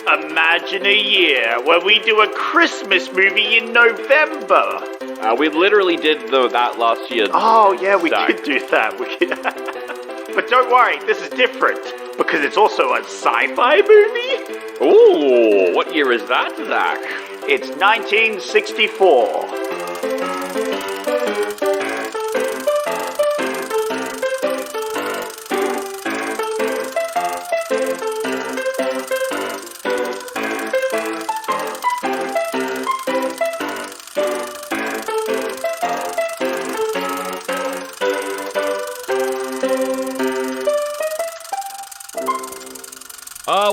Imagine a year where we do a Christmas movie in November. We literally did that last year. Oh, yeah, we did do that. But don't worry, this is different, because it's also a sci-fi movie. Ooh, what year is that, Zach? It's 1964.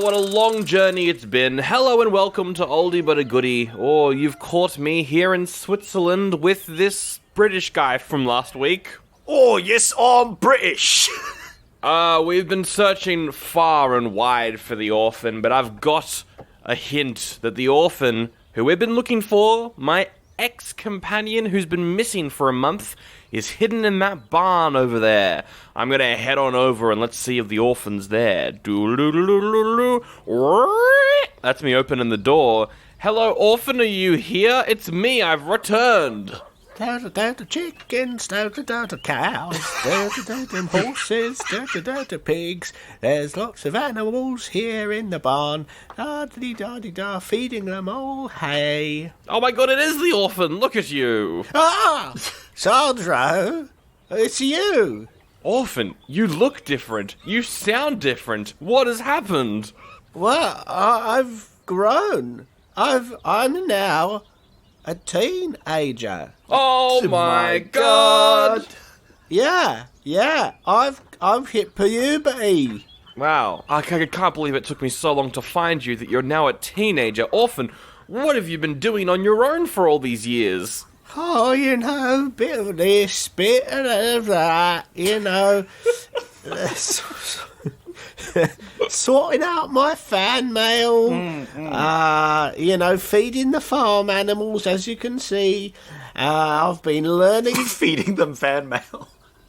What a long journey it's been. Hello and welcome to Oldie But a Goodie. Or you've caught me here in Switzerland with this British guy from last week. Oh, yes, I'm British. We've been searching far and wide for the orphan, but I've got a hint that the orphan who we've been looking for, my ex-companion who's been missing for a month, is hidden in that barn over there. I'm gonna head on over and let's see if the orphan's there. That's me opening the door. Hello, orphan, are you here? It's me, I've returned. Down chickens, down cows, down horses, down pigs. There's lots of animals here in the barn. Da-dee-da-dee-da, feeding them all hay. Oh my god, it is the orphan, look at you. Ah! Sandro, it's you. Orphan, you look different. You sound different. What has happened? Well, I've grown. I'm now a teenager. Oh my god! Yeah, I've hit puberty. Wow, I can't believe it took me so long to find you that you're now a teenager. Orphan, what have you been doing on your own for all these years? Oh, bit of this, bit of that, sorting out my fan mail, feeding the farm animals, as you can see. I've been learning... Feeding them fan mail?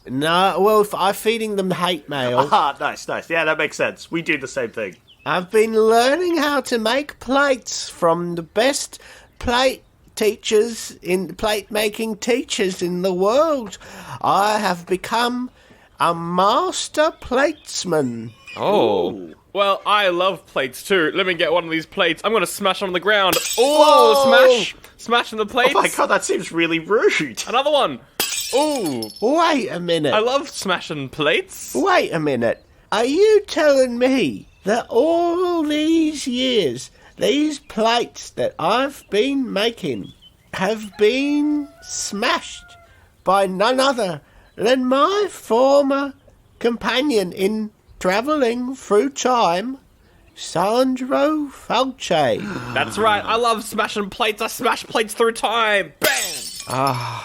No, well, I'm feeding them hate mail. Ah, nice. Yeah, that makes sense. We do the same thing. I've been learning how to make plates from the best plate making teachers in the world. I have become a master platesman. Oh. Ooh. Well, I love plates too. Let me get one of these plates. I'm gonna smash on the ground. Oh, smash! Smash on the plates. Oh my god, that seems really rude. Another one. Ooh. Wait a minute. I love smashing plates. Wait a minute. Are you telling me that all these years, these plates that I've been making have been smashed by none other than my former companion in travelling through time, Sandro Volchok? That's right, I love smashing plates. I smash plates through time. Bam!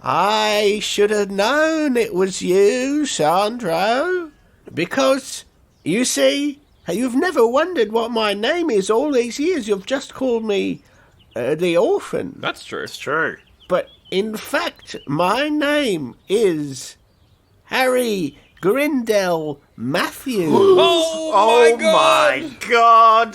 I should have known it was you, Sandro, because, you see, you've never wondered what my name is all these years. You've just called me the orphan. That's true. It's true. But, in fact, my name is Harry Grindell Matthews. Oh my god!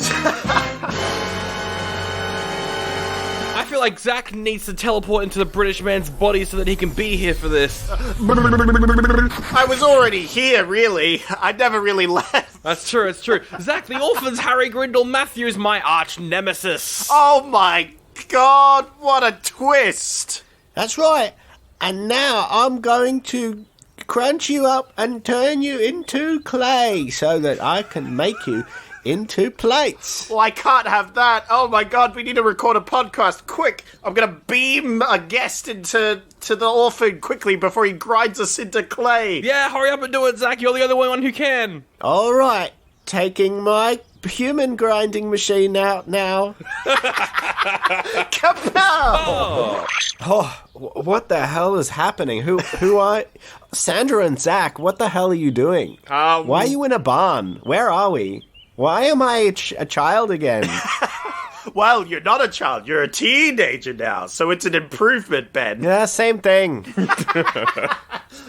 I feel like Zach needs to teleport into the British man's body so that he can be here for this. I was already here, really. I never really left. That's true, it's true. Zach, the orphan's Harry Grindell Matthews, my arch nemesis. Oh my god, what a twist. That's right. And now I'm going to crunch you up and turn you into clay so that I can make you into plates. Well, I can't have that. Oh my god, we need to record a podcast. Quick, I'm going to beam a guest into the orphan quickly before he grinds us into clay. Yeah, hurry up and do it, Zach. You're the only one who can. All right, taking my human grinding machine out now. Kapow! Oh, what the hell is happening? Who are... Sandra and Zach, what the hell are you doing? Why are you in a barn? Where are we? Why am I a child again? Well, you're not a child. You're a teenager now, so it's an improvement, Ben. Yeah, same thing.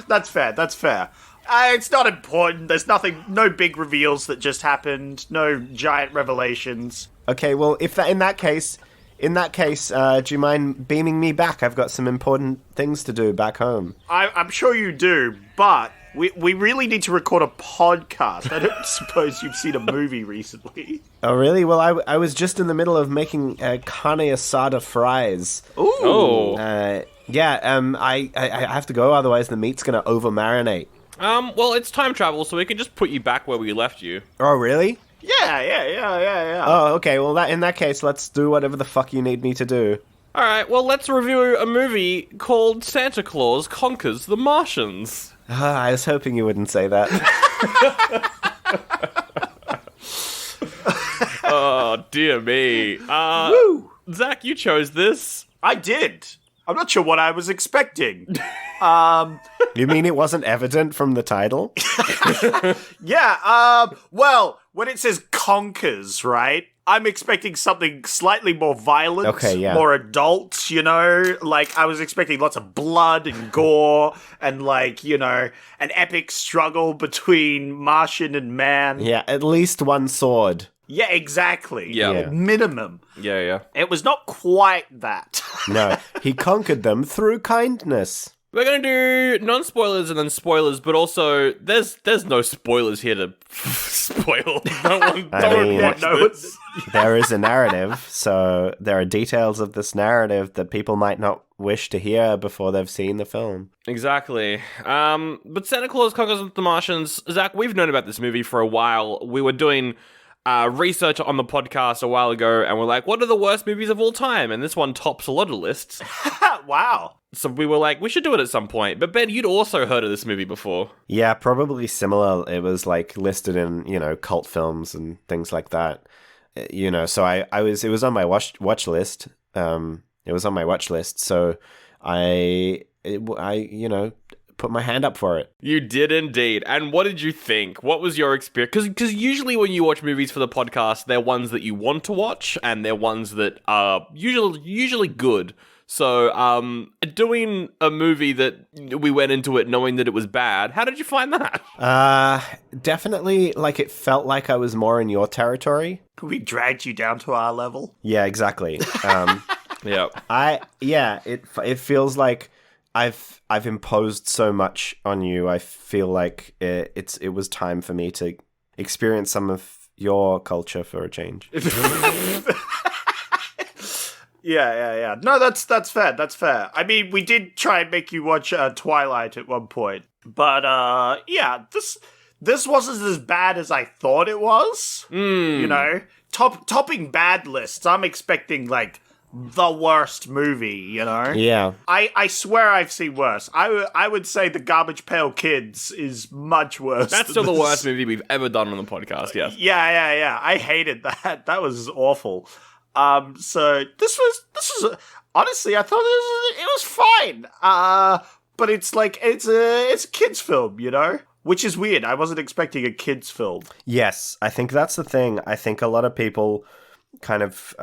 That's fair. It's not important. There's no big reveals that just happened. No giant revelations. Okay, well, in that case, do you mind beaming me back? I've got some important things to do back home. I'm sure you do, but we really need to record a podcast. I don't suppose you've seen a movie recently. Oh, really? Well, I was just in the middle of making carne asada fries. Ooh. Oh. I have to go, otherwise the meat's going to over-marinate. Well, it's time travel, so we can just put you back where we left you. Oh, really? Yeah. Oh, okay. Well, in that case, let's do whatever the fuck you need me to do. Alright, well, let's review a movie called Santa Claus Conquers the Martians. I was hoping you wouldn't say that. Oh, dear me. Woo! Zach, you chose this. I did. I'm not sure what I was expecting. You mean it wasn't evident from the title? Yeah, well, when it says conquers, right? I'm expecting something slightly more violent, Okay, yeah. more adult, you know? Like, I was expecting lots of blood and gore and, like, you know, an epic struggle between Martian and man. Yeah, at least one sword. Yeah, exactly. Yeah. Minimum. Yeah. It was not quite that. No, he conquered them through kindness. We're gonna do non-spoilers and then spoilers, but also there's no spoilers here to spoil. No one mean, watch no, this. There is a narrative, so there are details of this narrative that people might not wish to hear before they've seen the film. Exactly. But Santa Claus Conquers the Martians, Zach, we've known about this movie for a while. We were doing research on the podcast a while ago, and we're like, what are the worst movies of all time? And this one tops a lot of lists. Wow. So we were like, we should do it at some point. But Ben, you'd also heard of this movie before. Yeah, probably similar. It was like listed in, cult films and things like that. So it was on my watch list. It was on my watch list, so I put my hand up for it. You did indeed. And what did you think? What was your experience? Because usually when you watch movies for the podcast, they're ones that you want to watch, and they're ones that are usually good. So, doing a movie that we went into it knowing that it was bad, how did you find that? Definitely, it felt like I was more in your territory. We dragged you down to our level. Yeah, exactly. Yeah. It feels like I've imposed so much on you. I feel like it was time for me to experience some of your culture for a change. Yeah. No, that's fair. That's fair. I mean, we did try and make you watch Twilight at one point, but this wasn't as bad as I thought it was. You know, topping bad lists. I'm expecting the worst movie. You know. Yeah. I swear I've seen worse. I would say The Garbage Pail Kids is much worse. That's still the worst movie we've ever done on the podcast. Yes. Yeah. I hated that. That was awful. So this was honestly, I thought it was fine. But it's a kids film, you know, which is weird. I wasn't expecting a kids film. Yes, I think that's the thing. I think a lot of people kind of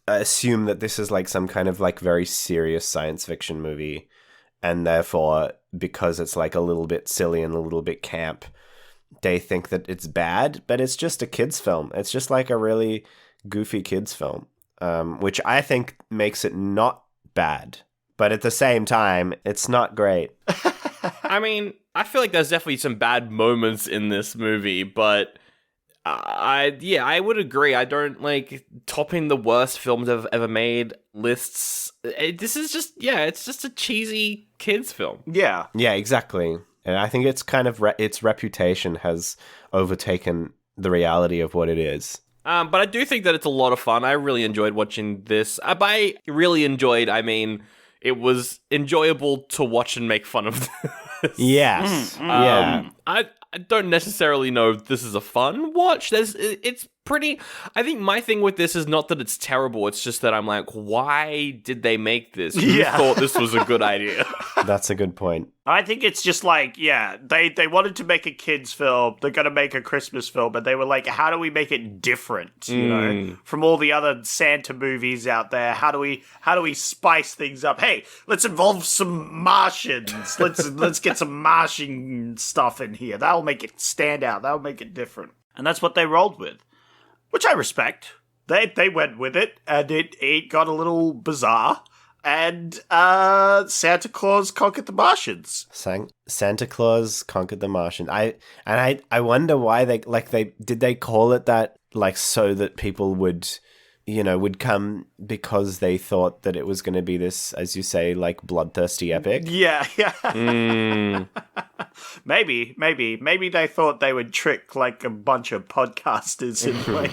assume that this is some kind of very serious science fiction movie, and therefore because it's a little bit silly and a little bit camp, they think that it's bad. But it's just a kids film. It's just a really goofy kids film, which I think makes it not bad, but at the same time it's not great. I mean, I feel like there's definitely some bad moments in this movie, but I would agree. I don't like topping the worst films I've ever made lists. This is just it's just a cheesy kids film. Yeah exactly. And I think it's kind of its reputation has overtaken the reality of what it is. But I do think that it's a lot of fun. I really enjoyed watching this. By really enjoyed, I mean it was enjoyable to watch and make fun of this. Yes. Yeah. I don't necessarily know if this is a fun watch. It's I think my thing with this is not that it's terrible, it's just that I'm like, why did they make this? Who Yeah. thought this was a good idea? That's a good point. I think it's just like, yeah, they wanted to make a kids film. They're going to make a Christmas film, but they were like, how do we make it different, you know, from all the other Santa movies out there? How do we spice things up? Hey, let's involve some Martians. Let's get some Martian stuff in here. That'll make it stand out. That'll make it different. And that's what they rolled with, which I respect. They went with it, and it got a little bizarre. And Santa Claus Conquered the Martians. Santa Claus Conquered the Martians. I wonder why they call it that, like, so that people would come because they thought that it was going to be this, as you say, like, bloodthirsty epic. Yeah. Maybe they thought they would trick like a bunch of podcasters and like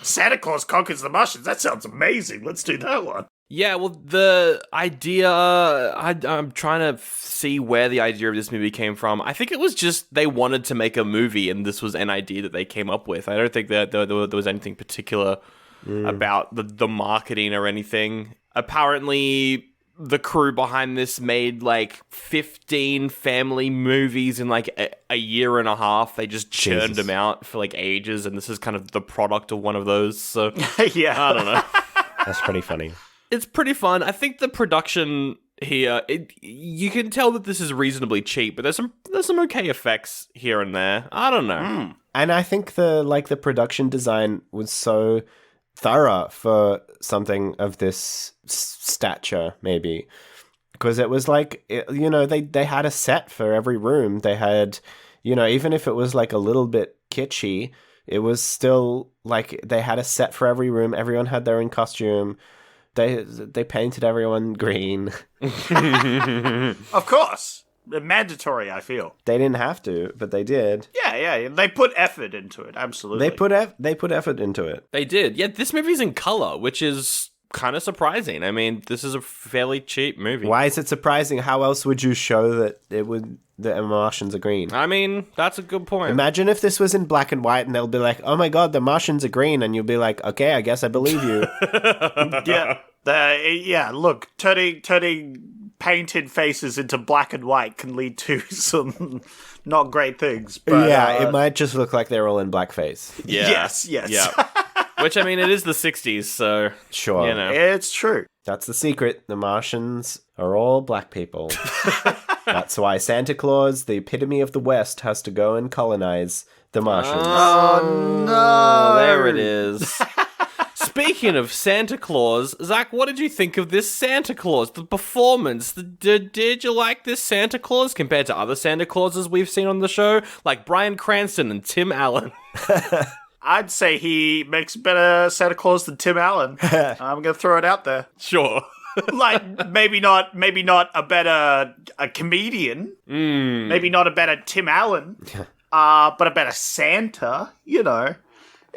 Santa Claus Conquers the Martians. That sounds amazing. Let's do that one. Yeah, well, the idea, I'm trying to see where the idea of this movie came from. I think it was just they wanted to make a movie, and this was an idea that they came up with. I don't think that there was anything particular about the marketing or anything. Apparently, the crew behind this made like 15 family movies in like a year and a half. They just churned them out for like ages, and this is kind of the product of one of those. So, Yeah. I don't know. That's pretty funny. It's pretty fun. I think the production here, you can tell that this is reasonably cheap, but there's some okay effects here and there. I don't know. And I think the production design was so thorough for something of this stature, maybe, because it was like, they had a set for every room. They had, even if it was like a little bit kitschy, it was still like they had a set for every room. Everyone had their own costume. They painted everyone green. Of course. Mandatory, I feel. They didn't have to, but they did. Yeah. They put effort into it, absolutely. They put effort into it. They did. Yeah, this movie's in color, which is kind of surprising. I mean, this is a fairly cheap movie. Why is it surprising? How else would you show that the Martians are green? I mean, that's a good point. Imagine if this was in black and white and they'll be like, oh my god, the Martians are green, and you'll be like, okay, I guess I believe you. Yeah. Look, turning painted faces into black and white can lead to some not great things. But, it might just look like they're all in blackface. Yeah. Yes. Yeah. Which, I mean, it is the 60s, so... Sure. It's true. That's the secret. The Martians are all black people. That's why Santa Claus, the epitome of the West, has to go and colonize the Martians. Oh, no. There it is. Speaking of Santa Claus, Zach, what did you think of this Santa Claus? The performance? Did you like this Santa Claus compared to other Santa Clauses we've seen on the show? Like Bryan Cranston and Tim Allen. I'd say he makes better Santa Claus than Tim Allen. I'm going to throw it out there. Sure. Like, maybe not a comedian. Maybe not a better Tim Allen. But a better Santa, He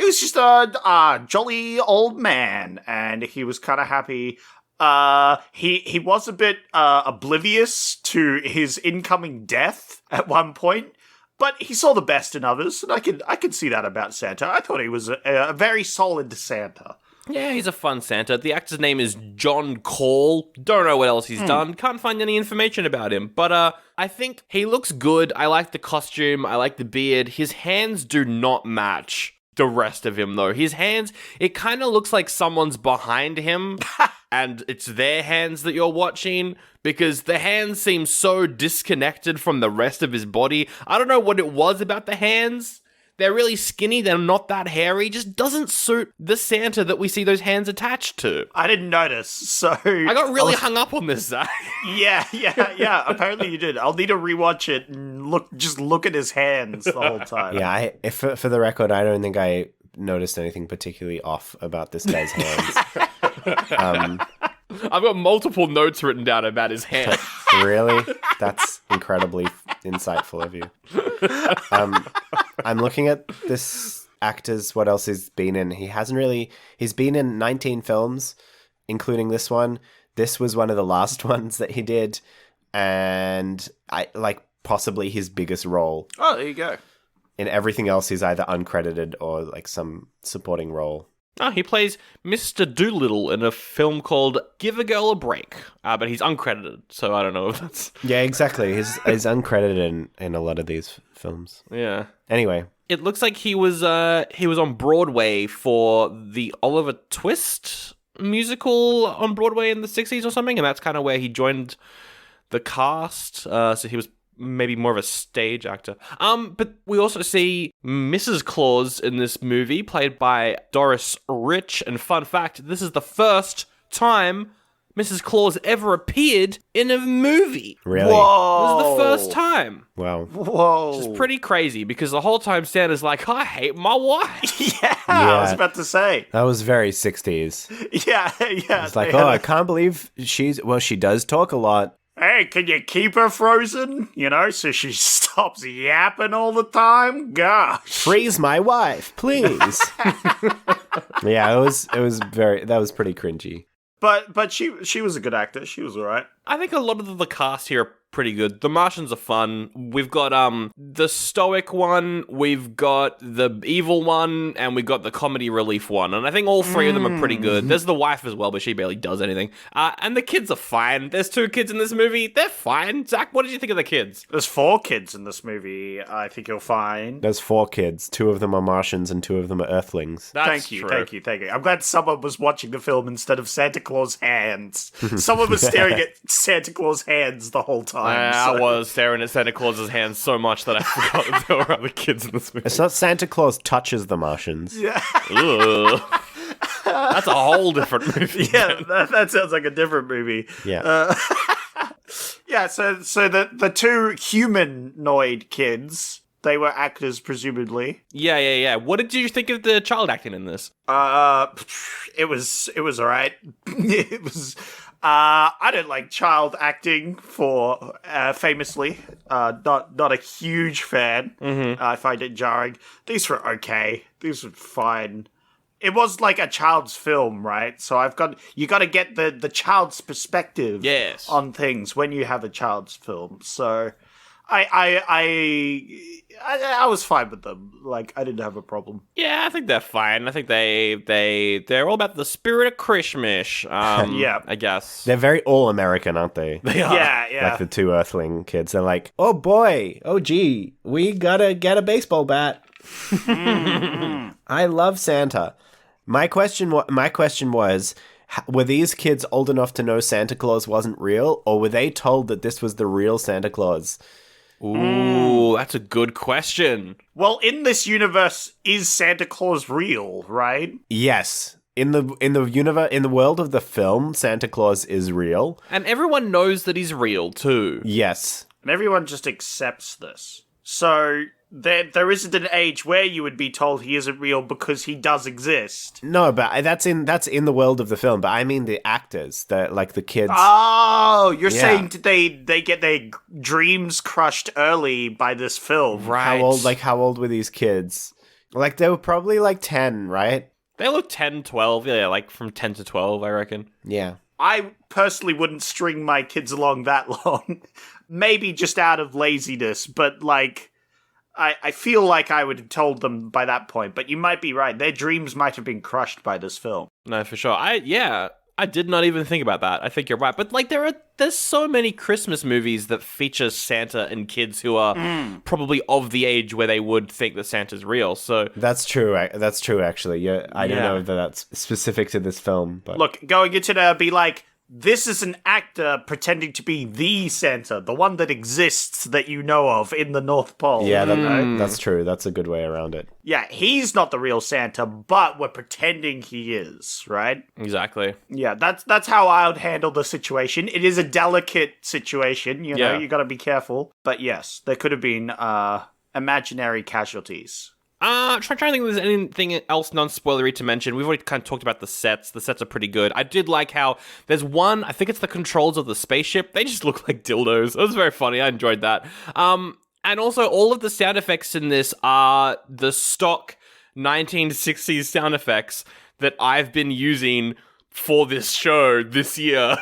was just a jolly old man, and he was kind of happy. He was a bit oblivious to his incoming death at one point, but he saw the best in others, and I can see that about Santa. I thought he was a very solid Santa. Yeah, he's a fun Santa. The actor's name is John Call. Don't know what else he's done. Can't find any information about him. But I think he looks good. I like the costume. I like the beard. His hands do not match the rest of him, though. His hands, it kind of looks like someone's behind him and it's their hands that you're watching, because the hands seem so disconnected from the rest of his body. I don't know what it was about the hands. They're really skinny. They're not that hairy. Just doesn't suit the Santa that we see those hands attached to. I didn't notice, so... I got really hung up on this, Zach. Yeah. Apparently you did. I'll need to rewatch it and look at his hands the whole time. Yeah, for the record, I don't think I noticed anything particularly off about this guy's hands. I've got multiple notes written down about his hands. Really? That's incredibly insightful of you. I'm looking at this actor's, what else he's been in. He's been in 19 films, including this one. This was one of the last ones that he did, and possibly his biggest role. Oh, there you go. In everything else, he's either uncredited or like some supporting role. Oh, he plays Mr. Doolittle in a film called Give a Girl a Break, but he's uncredited, so I don't know if that's... Yeah, exactly. He's uncredited in a lot of these films. Yeah. Anyway. It looks like he was on Broadway for the Oliver Twist musical on Broadway in the 60s or something, and that's kind of where he joined the cast. So he was maybe more of a stage actor. But we also see Mrs. Claus in this movie, played by Doris Rich. And fun fact, this is the first time Mrs. Claus ever appeared in a movie. Really? Whoa! This is the first time. Wow. Whoa! Which is pretty crazy, because the whole time Santa's like, I hate my wife. Yeah, I was about to say. That was very 60s. Yeah. It's like, oh, I can't believe she does talk a lot. Hey, can you keep her frozen? You know, so she stops yapping all the time? Gosh. Freeze my wife, please. Yeah, that was pretty cringy. But she was a good actor. She was all right. I think a lot of the cast here are pretty good. The Martians are fun. We've got the stoic one, we've got the evil one, and we've got the comedy relief one. And I think all three of them are pretty good. There's the wife as well, but she barely does anything. And the kids are fine. There's 2 kids in this movie. They're fine. Zach, what did you think of the kids? There's 4 kids in this movie. I think you'll find. There's 4 kids. 2 of them are Martians and 2 of them are Earthlings. That's Thank you. I'm glad someone was watching the film instead of Santa Claus hands. Someone was staring at Santa Claus hands the whole time. I was staring at Santa Claus's hands so much that I forgot that there were other kids in this movie. It's not Santa Claus touches the Martians. Yeah. Ugh. That's a whole different movie. Yeah, that sounds like a different movie. Yeah. Yeah, so the 2 humanoid kids, they were actors presumably. Yeah. What did you think of the child acting in this? It was all right. It was. I don't like child acting for famously. Not a huge fan. Mm-hmm. I find it jarring. These were okay. These were fine. It was like a child's film, right? So you got to get the child's perspective on things when you have a child's film. So I was fine with them. Like, I didn't have a problem. Yeah, I think they're fine. I think they're all about the spirit of Christmas. Yeah, I guess They're very all-American, aren't they? they are. Yeah. Like the 2 Earthling kids. They're like, oh boy, oh gee, we gotta get a baseball bat. I love Santa. My question was, were these kids old enough to know Santa Claus wasn't real, or were they told that this was the real Santa Claus? Ooh, that's a good question. Well, in this universe, is Santa Claus real, right? Yes. In the world of the film, Santa Claus is real. And everyone knows that he's real too. Yes. And everyone just accepts this. So there isn't an age where you would be told he isn't real because he does exist. No, but that's in the world of the film. But I mean the actors, the kids. Oh, you're Yeah. saying they get their dreams crushed early by this film, Right. How old were these kids? Like they were probably like 10, right? They look 10, 12. Yeah, like from 10 to 12, I reckon. Yeah. I personally wouldn't string my kids along that long. Maybe just out of laziness, but like, I feel like I would have told them by that point. But you might be right. Their dreams might have been crushed by this film. No, for sure. I did not even think about that. I think you're right. But like there's so many Christmas movies that feature Santa and kids who are probably of the age where they would think that Santa's real. So That's true. That's true, actually. Yeah, I don't know that that's specific to this film, but Look, going into there, be like, this is an actor pretending to be the Santa, the one that exists that you know of in the North Pole. yeah, that's true. That's a good way around it. Yeah, he's not the real Santa, but we're pretending he is, right? exactly. Yeah, that's how I would handle the situation. It is a delicate situation, you know, Yeah. you gotta be careful. But yes, there could have been imaginary casualties. Trying to think if there's anything else non-spoilery to mention. We've already kind of talked about the sets. The sets are pretty good. I did like how there's one, I think it's the controls of the spaceship. They just look like dildos. It was very funny. I enjoyed that. And also all of the sound effects in this are the stock 1960s sound effects that I've been using for this show this year,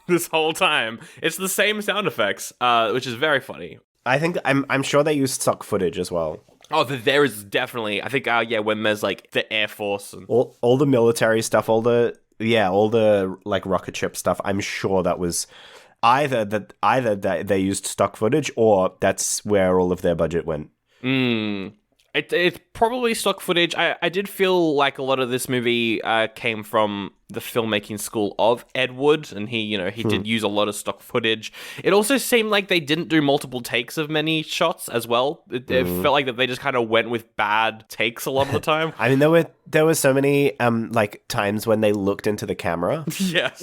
this whole time. It's the same sound effects, which is very funny. I think I'm sure they used stock footage as well. Oh, there is definitely. I think, yeah, when there's like the Air Force and All the military stuff, all the like rocket ship stuff. I'm sure that was either that they used stock footage or that's where all of their budget went. It's probably stock footage. I did feel like a lot of this movie came from the filmmaking school of Ed Wood, and he did use a lot of stock footage. It also seemed like they didn't do multiple takes of many shots as well. It felt like that they just kind of went with bad takes a lot of the time. I mean, there were so many like times when they looked into the camera. Yes.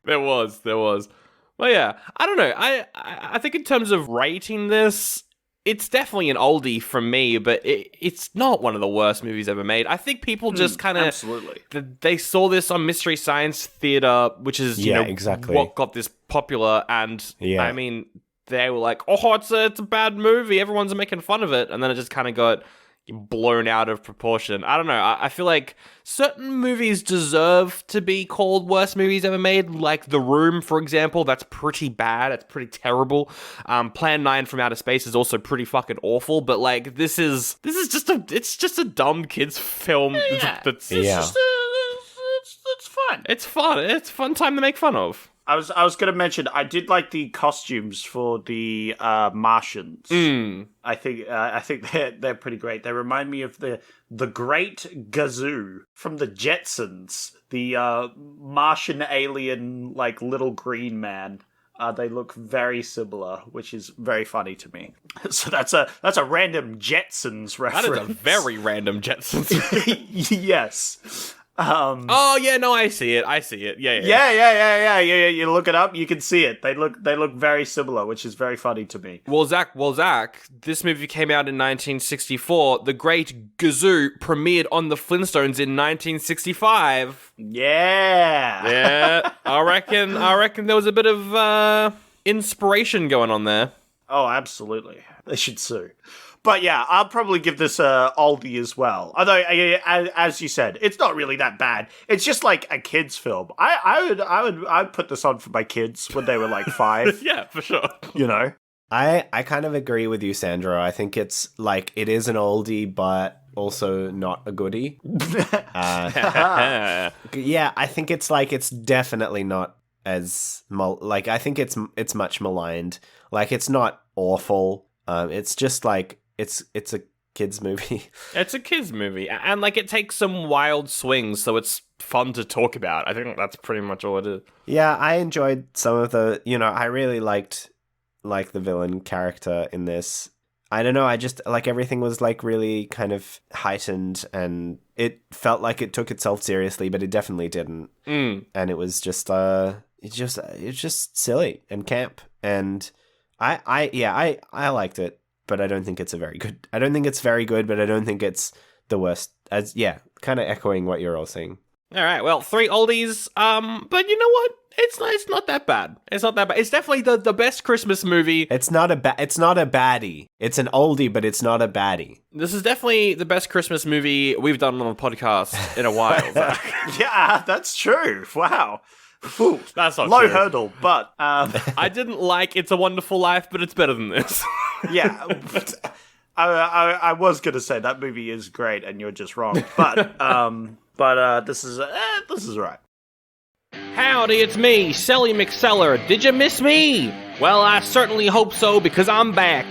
There was. Well, yeah, I don't know. I think in terms of rating this, it's definitely an oldie from me, but it's not one of the worst movies ever made. I think people just kind of... Absolutely. They saw this on Mystery Science Theater, which is, exactly what got this popular, and, Yeah. I mean, they were like, oh, it's a bad movie, everyone's making fun of it, and then it just kind of got blown out of proportion. I don't know. I feel like certain movies deserve to be called worst movies ever made, like The Room, for example. That's pretty bad. It's pretty terrible. Plan 9 from Outer Space is also pretty fucking awful. But like, this is just a dumb kids film. It's fun. It's fun. It's a fun time to make fun of. I was going to mention I did like the costumes for the Martians. I think they're pretty great. They remind me of the Great Gazoo from the Jetsons, the Martian alien like little green man. They look very similar, which is very funny to me. So that's a random Jetsons reference. That is a very random Jetsons. Yes. Oh yeah, no, I see it. Yeah. You look it up, you can see it. They look very similar, which is very funny to me. Well, Zach, this movie came out in 1964. The Great Gazoo premiered on the Flintstones in 1965. Yeah. I reckon there was a bit of inspiration going on there. Oh, absolutely. They should sue. But yeah, I'll probably give this a oldie as well. Although, as you said, it's not really that bad. It's just like a kids' film. I'd put this on for my kids when they were like 5. Yeah, for sure. You know, I kind of agree with you, Sandro. I think it's like it is an oldie, but also not a goodie. Yeah, I think it's like it's definitely not as like I think it's much maligned. Like it's not awful. It's just like. It's a kids movie. It's a kids movie, and like it takes some wild swings, so it's fun to talk about. I think that's pretty much all it is. Yeah, I enjoyed some of the. I really liked the villain character in this. I don't know. I just like everything was like really kind of heightened, and it felt like it took itself seriously, but it definitely didn't. And it was just it's just silly and camp, and I liked it. But I don't think it's very good, but I don't think it's the worst. Kind of echoing what you're all saying. All right, well, 3 oldies. But you know what? It's not that bad. It's not that bad. It's definitely the best Christmas movie. It's not a baddie. It's an oldie, but it's not a baddie. This is definitely the best Christmas movie we've done on the podcast in a while, Zach. Yeah, that's true. Wow. Ooh, that's not low true. hurdle, but I didn't like It's a Wonderful Life, but it's better than this. Yeah, I was gonna say that movie is great, and you're just wrong. But this is right. Howdy, it's me, Selly McSeller. Did you miss me? Well, I certainly hope so, because I'm back,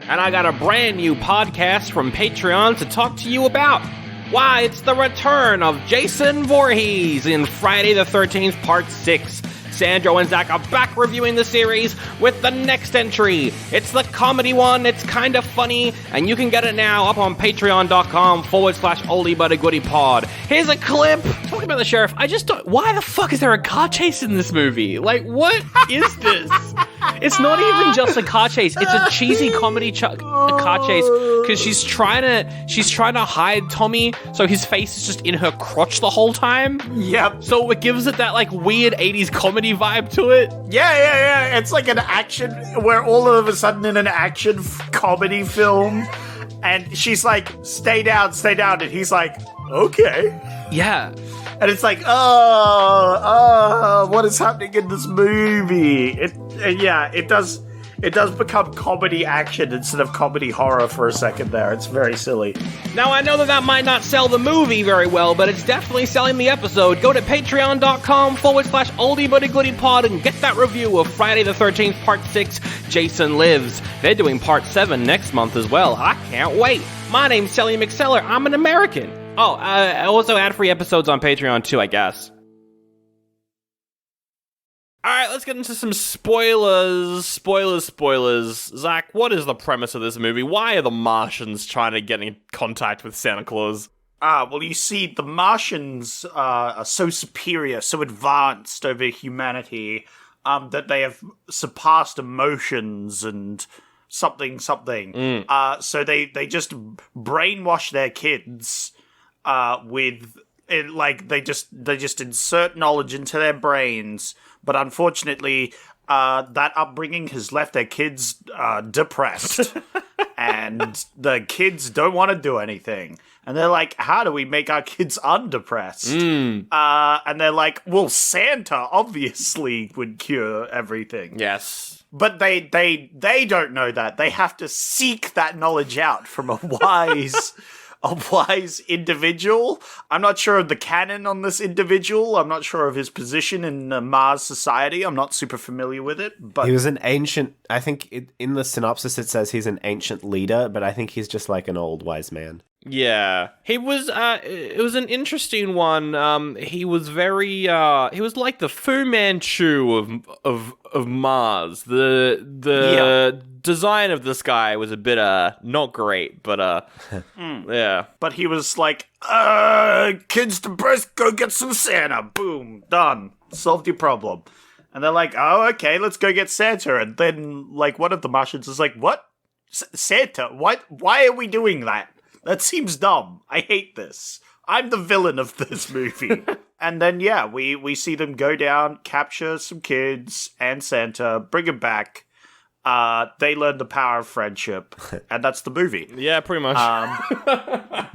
and I got a brand new podcast from Patreon to talk to you about. Why, it's the return of Jason Voorhees in Friday the 13th, Part 6. Sandro and Zach are back reviewing the series with the next entry. It's the comedy one, it's kind of funny, and you can get it now up on patreon.com/oldie-but-a-goodie-pod. Here's a clip. Talking about the sheriff, I just don't... Why the fuck is there a car chase in this movie? Like, what is this? It's not even just a car chase. It's a cheesy comedy car chase because she's trying to hide Tommy, so his face is just in her crotch the whole time. Yep. So it gives it that like weird 80s comedy vibe to it. Yeah. It's like an action where all of a sudden in an action comedy film, and she's like, "Stay down," and he's like, "Okay." Yeah. And it's like, what is happening in this movie? It does. it does become comedy action instead of comedy horror for a second there. It's very silly. Now, I know that might not sell the movie very well, but it's definitely selling the episode. Go to patreon.com/oldiebuttygoodypod and get that review of Friday the 13th Part 6, Jason Lives. They're doing Part 7 next month as well. I can't wait. My name's Sally McSeller. I'm an American. Oh, also ad-free episodes on Patreon too, I guess. Alright, let's get into some spoilers. Zach, what is the premise of this movie? Why are the Martians trying to get in contact with Santa Claus? Well, you see, the Martians are so superior, so advanced over humanity, that they have surpassed emotions and something. So they just brainwash their kids with it, like they just insert knowledge into their brains. But unfortunately, that upbringing has left their kids depressed. And the kids don't want to do anything. And they're like, how do we make our kids undepressed? And they're like, well, Santa obviously would cure everything. Yes. But they don't know that. They have to seek that knowledge out from a wise individual. I'm not sure of the canon on this individual. I'm not sure of his position in Mars society. I'm not super familiar with it. But he was an ancient, I think in the synopsis it says he's an ancient leader, but I think he's just like an old wise man. Yeah, he was. It was an interesting one. He was very. He was like the Fu Manchu of Mars. The design of this guy was a bit not great, but yeah. But he was like, kids depressed, go get some Santa. Boom, done, solved your problem. And they're like, oh, okay, let's go get Santa. And then like one of the Martians is like, what? Santa? What? Why are we doing that? That seems dumb. I hate this. I'm the villain of this movie. And then, yeah, we see them go down, capture some kids and Santa, bring them back. They learn the power of friendship, and that's the movie. Yeah, pretty much.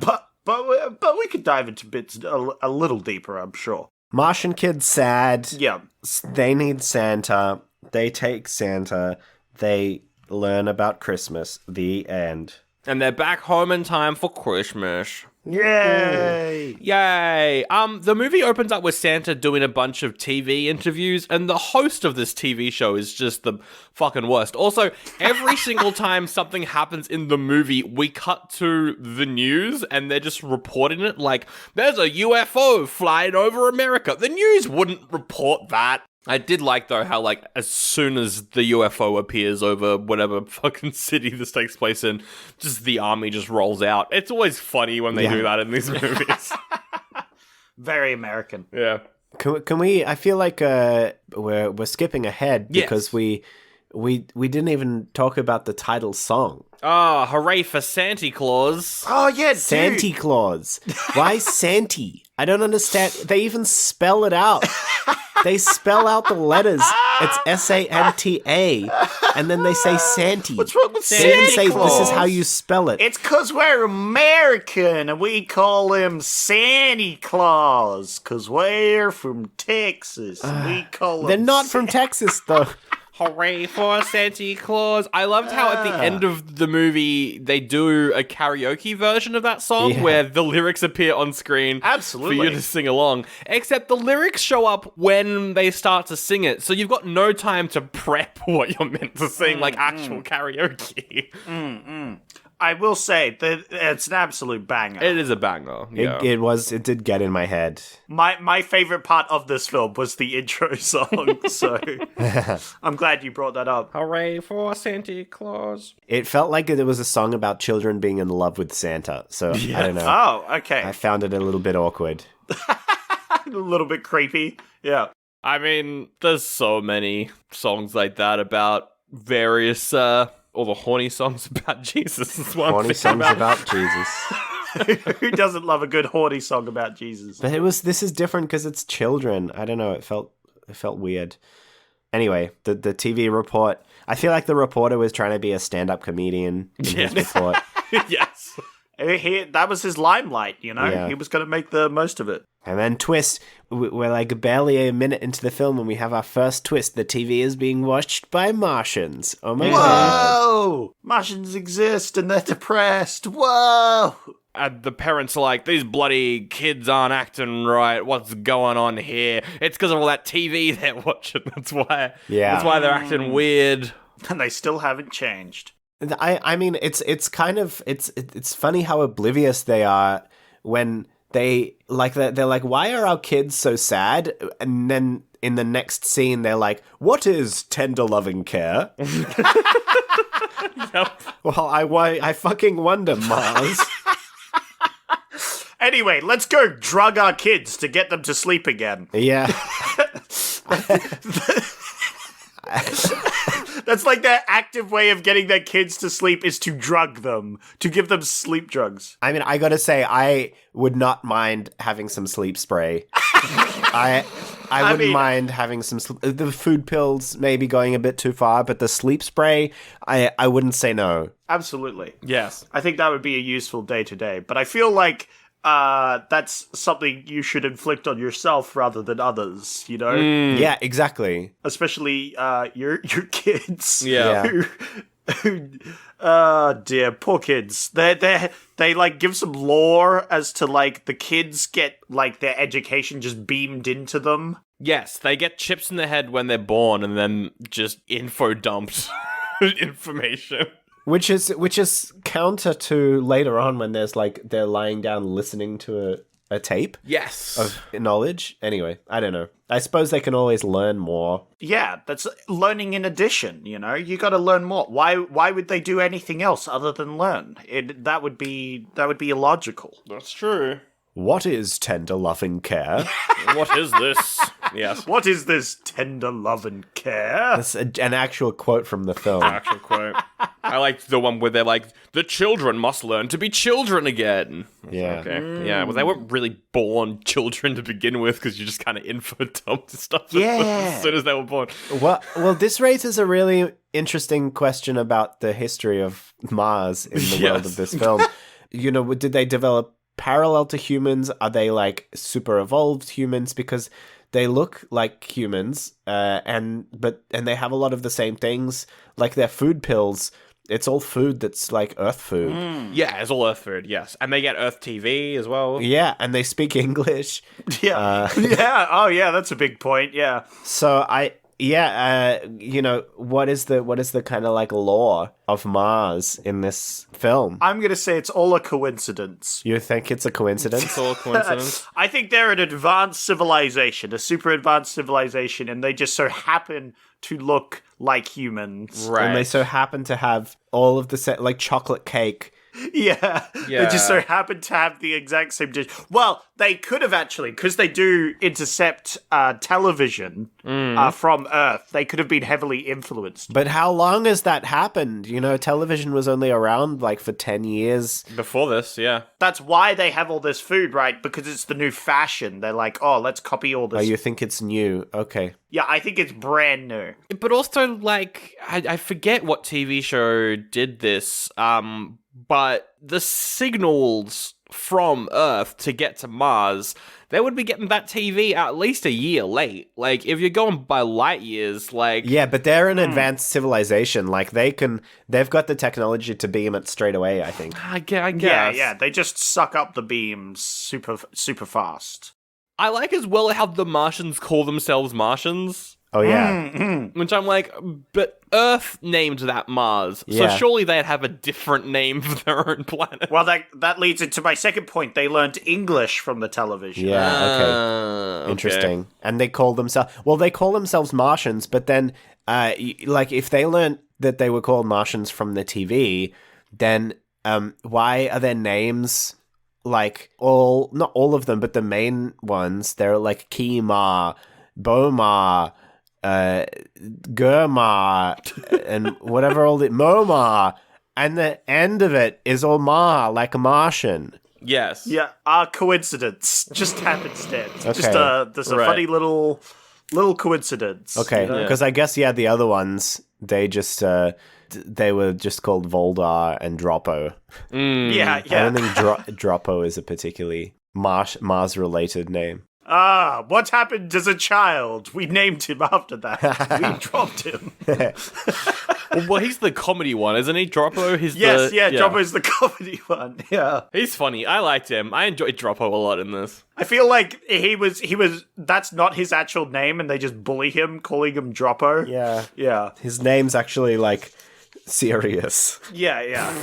But we could dive into bits a little deeper, I'm sure. Martian kids sad. Yeah. They need Santa. They take Santa. They learn about Christmas. The end. And they're back home in time for Christmas. Yay! Yay! The movie opens up with Santa doing a bunch of TV interviews, and the host of this TV show is just the fucking worst. Also, every single time something happens in the movie, we cut to the news, and they're just reporting it like, there's a UFO flying over America. The news wouldn't report that. I did like, though, how, like, as soon as the UFO appears over whatever fucking city this takes place in, just the army just rolls out. It's always funny when they do that in these movies. Very American. Yeah. Can we? I feel like we're skipping ahead because we didn't even talk about the title song. Oh, hooray for Santa Claus. Oh, yeah, dude. Santa Claus. Why Santy? I don't understand. They even spell it out. They spell out the letters. It's S-A-N-T-A. And then they say Santy. What's wrong with They even Santa say Claus? this is how you spell it. It's because we're American and we call him Santa Claus because we're from Texas. We call him They're not from Texas, though. Hooray for Santa Claus. I loved how at the end of the movie they do a karaoke version of that song where the lyrics appear on screen Absolutely. for you to sing along. Except the lyrics show up when they start to sing it, so you've got no time to prep what you're meant to sing, like actual karaoke. I will say that it's an absolute banger. It is a banger. Yeah. It did get in my head. My favorite part of this film was the intro song, so I'm glad you brought that up. Hooray for Santa Claus. It felt like it was a song about children being in love with Santa, so I don't know. Oh, okay. I found it a little bit awkward. A little bit creepy. Yeah. I mean, there's so many songs like that about various all the horny songs about Jesus is what Horny I'm songs thinking about. Jesus. Who doesn't love a good horny song about Jesus? But this is different because it's children. I don't know. It felt weird. Anyway, the TV report. I feel like the reporter was trying to be a stand-up comedian in his report. Yes. That was his limelight, you know? Yeah. He was going to make the most of it. And then twist, we're like barely a minute into the film and we have our first twist. The TV is being watched by Martians. Oh my god. Whoa! Martians exist and they're depressed. Whoa! And the parents are like, these bloody kids aren't acting right. What's going on here? It's because of all that TV they're watching. That's why. Yeah. That's why they're acting weird. And they still haven't changed. I mean, it's kind of, it's funny how oblivious they are when they're like, why are our kids so sad? And then in the next scene, they're like, what is tender loving care? Well, I fucking wonder, Mars. Anyway, let's go drug our kids to get them to sleep again. Yeah. That's like their active way of getting their kids to sleep is to drug them, to give them sleep drugs. I mean, I gotta say, I would not mind having some sleep spray. I wouldn't mind having some the food pills maybe going a bit too far, but the sleep spray, I wouldn't say no. Absolutely. Yes. I think that would be a useful day-to-day, but I feel like that's something you should inflict on yourself rather than others, you know? Yeah, exactly. Especially your kids. Yeah. Oh dear, poor kids. They like give some lore as to like the kids get like their education just beamed into them. Yes, they get chips in the head when they're born and then just info dumped information. Which is counter to later on when there's like they're lying down listening to a tape Yes. of knowledge. Anyway, I don't know. I suppose they can always learn more. Yeah, that's learning in addition, you know? You got to learn more. Why would they do anything else other than learn? That would be illogical. That's true. What is tender loving care? What is this? Yes. What is this tender love and care? That's an actual quote from the film. Actual quote. I liked the one where they're like, the children must learn to be children again. Yeah. Okay. Yeah, well, they weren't really born children to begin with because you just kind of info dumped stuff Yeah. as soon as they were born. Well, this raises a really interesting question about the history of Mars in the world Yes. of this film. You know, did they develop parallel to humans? Are they like super evolved humans? Because they look like humans, and they have a lot of the same things, like their food pills. It's all food that's like Earth food. Yeah, it's all Earth food, yes. And they get Earth TV as well. Yeah, and they speak English. Yeah. Yeah. Oh, yeah, that's a big point. Yeah. So you know, what is the kind of like lore of Mars in this film? I'm going to say it's all a coincidence. You think it's a coincidence? It's all coincidence. I think they're an advanced civilization, a super advanced civilization, and they just so happen to look like humans. Right. And they so happen to have all of the like chocolate cake. Yeah. They just so happen to have the exact same dish. Well, they could have actually, because they do intercept television from Earth, they could have been heavily influenced. But how long has that happened? You know, television was only around like for 10 years. Before this, yeah. That's why they have all this food, right? Because it's the new fashion. They're like, oh, let's copy all this. Oh, you think it's new? Okay. Yeah, I think it's brand new. But also, like, I forget what TV show did this, but the signals from Earth to get to Mars, they would be getting that TV at least a year late. Like, if you're going by light years, like... Yeah, but they're an advanced civilization. Like, they've got the technology to beam it straight away, I think. I guess. Yeah, they just suck up the beams super fast. I like as well how the Martians call themselves Martians. Oh, yeah. Which I'm like, but Earth named that Mars, Yeah. so surely they'd have a different name for their own planet. Well, that leads into my second point. They learned English from the television. Yeah, okay. Okay. Interesting. And they call themselves Martians, but then, like, if they learned that they were called Martians from the TV, then why are their names, like, not all of them, but the main ones, they're like Kima, Boma, Gurma, and whatever all the Moma, and the end of it is all Ma, like a Martian. Yes. Yeah, coincidence. Just happenstance. Okay. Just there's a Right. funny little coincidence. Okay, you know? because I guess, the other ones, They just they were just called Voldar and Droppo. Yeah, I don't think Droppo is a particularly Mars-related name. What happened as a child? We named him after that. We dropped him. Well, he's the comedy one, isn't he? Droppo? Droppo's the comedy one. Yeah. He's funny. I liked him. I enjoyed Droppo a lot in this. I feel like he was that's not his actual name and they just bully him calling him Droppo. Yeah. Yeah. His name's actually like Sirius. Yeah.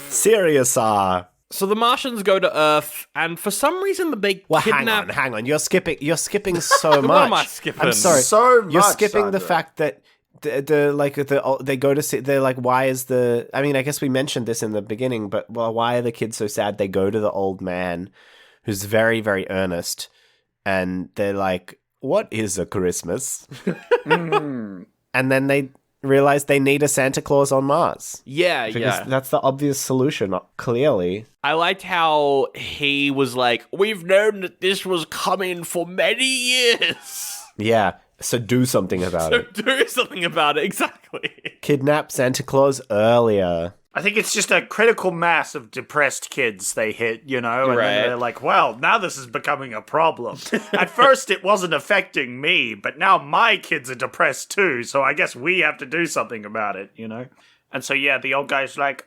Sirius. So the Martians go to Earth, and for some reason they kidnap... Hang on. You're skipping so much. What am I skipping? I'm sorry. So much, You're skipping the Sandra. fact that they go to see. They're like, why is the? I mean, I guess we mentioned this in the beginning, but why are the kids so sad? They go to the old man, who's very, very earnest, and they're like, "What is a Christmas?" And then they realize they need a Santa Claus on Mars. Yeah, Because that's the obvious solution, clearly. I liked how he was like, we've known that this was coming for many years. Yeah, so do something about it. Do something about it, exactly. Kidnap Santa Claus earlier. I think it's just a critical mass of depressed kids they hit, and Right. then they're like, well, now this is becoming a problem. At first it wasn't affecting me, but now my kids are depressed too, so I guess we have to do something about it, And so, the old guy's like,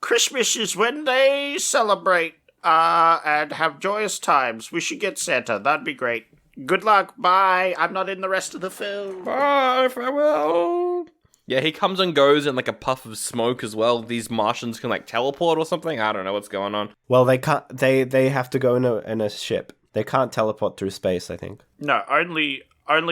Christmas is when they celebrate and have joyous times. We should get Santa. That'd be great. Good luck. Bye. I'm not in the rest of the film. Bye, farewell. Yeah, he comes and goes in like a puff of smoke as well. These Martians can like teleport or something. I don't know what's going on. Well, they can't. They have to go in a ship. They can't teleport through space, I think. No, only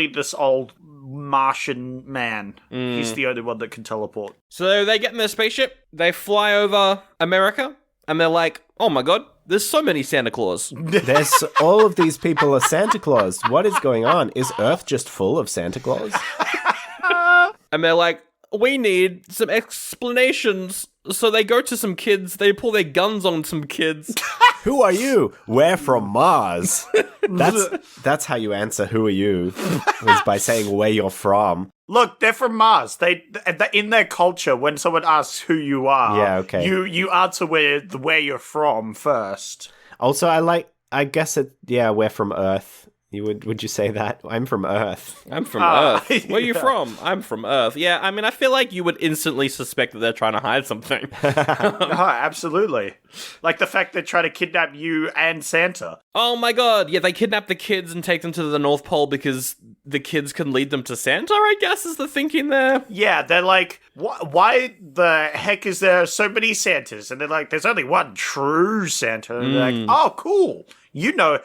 this old Martian man. He's the only one that can teleport. So they get in their spaceship, they fly over America, and they're like, oh my god, there's so many Santa Claus. There's all of these people are Santa Claus. What is going on? Is Earth just full of Santa Claus? And they're like, we need some explanations. So they go to some kids, they pull their guns on some kids. Who are you? We're from Mars. That's how you answer who are you, is by saying where you're from. Look, they're from Mars. They in their culture, when someone asks who you are, Yeah, okay. you answer where you're from first. Also, I guess we're from Earth. Would you say that? I'm from Earth. I'm from Earth. Where are you yeah. from? I'm from Earth. Yeah, I mean, I feel like you would instantly suspect that they're trying to hide something. Absolutely. Like the fact they're trying to kidnap you and Santa. Oh my god, yeah, they kidnap the kids and take them to the North Pole because the kids can lead them to Santa, I guess is the thinking there. Yeah, they're like, why the heck is there so many Santas? And they're like, there's only one true Santa. And they're like, oh, cool. You know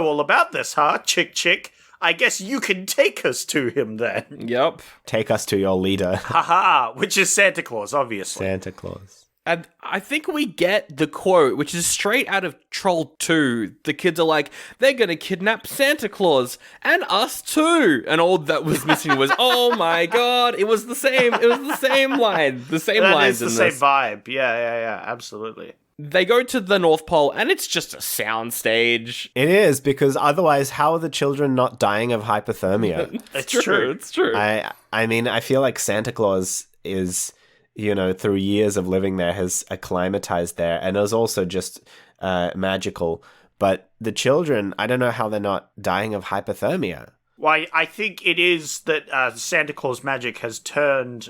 all about this, huh, chick? I guess you can take us to him then. Yep. Take us to your leader, Haha, which is Santa Claus, obviously. Santa Claus. And I think we get the quote, which is straight out of Troll 2. The kids are like, they're going to kidnap Santa Claus and us too. And all that was missing was, oh my god, it was the same. It was the same line. The same lines That is in the this. same vibe. Yeah, absolutely. They go to the North Pole and it's just a sound stage. It is, because otherwise, how are the children not dying of hypothermia? It's true. It's true. I mean, I feel like Santa Claus is, through years of living there, has acclimatized there, and is also just magical. But the children, I don't know how they're not dying of hypothermia. Well, I think it is that Santa Claus magic has turned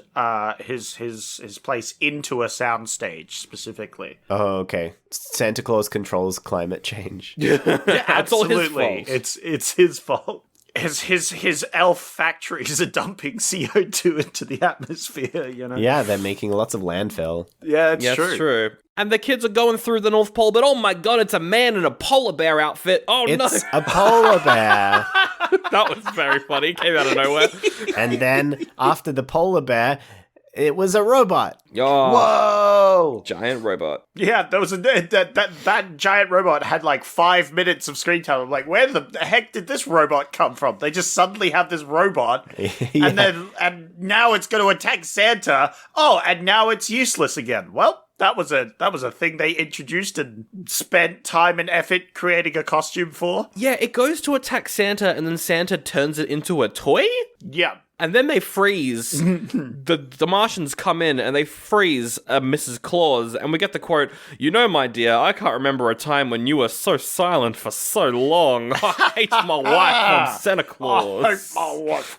his place into a soundstage specifically. Oh, okay. Santa Claus controls climate change. It's all his Absolutely, fault. it's his fault. His elf factories are dumping CO2 into the atmosphere. Yeah, they're making lots of landfill. Yeah, it's Yeah, true. it's true. And the kids are going through the North Pole, but oh my god, it's a man in a polar bear outfit. Oh no. It's a polar bear. That was very funny. It came out of nowhere. And then after the polar bear, it was a robot. Oh, Whoa! giant robot. Yeah, there was that giant robot had like 5 minutes of screen time. I'm like, where the heck did this robot come from? They just suddenly have this robot, Yeah. and now it's going to attack Santa. Oh, and now it's useless again. Well, that was a thing they introduced and spent time and effort creating a costume for. Yeah, it goes to attack Santa, and then Santa turns it into a toy? Yeah. And then they freeze. the Martians come in and they freeze Mrs. Claus. And we get the quote, "You know, my dear, I can't remember a time when you were so silent for so long. I hate my wife from Santa Claus." My wife.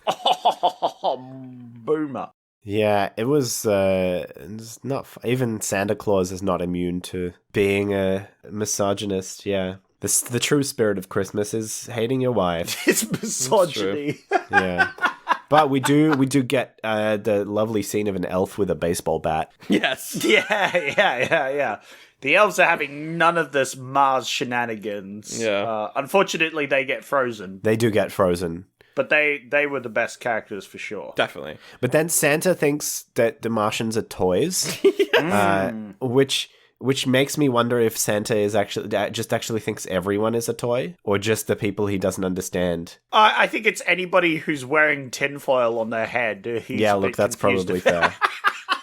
Boomer. Yeah, it was it's not even Santa Claus is not immune to being a misogynist. Yeah, the true spirit of Christmas is hating your wife. It's misogyny. Yeah, but we do get the lovely scene of an elf with a baseball bat. Yes. Yeah. The elves are having none of this Mars shenanigans. Yeah. Unfortunately, they get frozen. They do get frozen. But they were the best characters for sure. Definitely. But then Santa thinks that the Martians are toys, which makes me wonder if Santa is actually thinks everyone is a toy, or just the people he doesn't understand. I think it's anybody who's wearing tinfoil on their head. That's probably fair.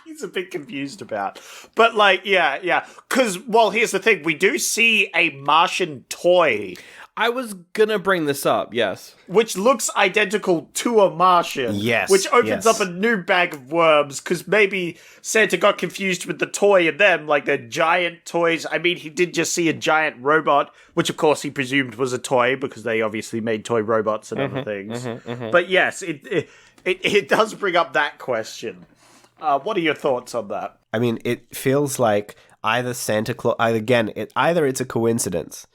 He's a bit confused about. But, yeah. Because, here's the thing. We do see a Martian toy, I was gonna bring this up, yes. which looks identical to a Martian. Yes, Which opens yes. up a new bag of worms, because maybe Santa got confused with the toy and them, like they're giant toys. I mean, he did just see a giant robot, which of course he presumed was a toy, because they obviously made toy robots and other things. But yes, it does bring up that question. What are your thoughts on that? I mean, it feels like either Santa Claus, either it's a coincidence.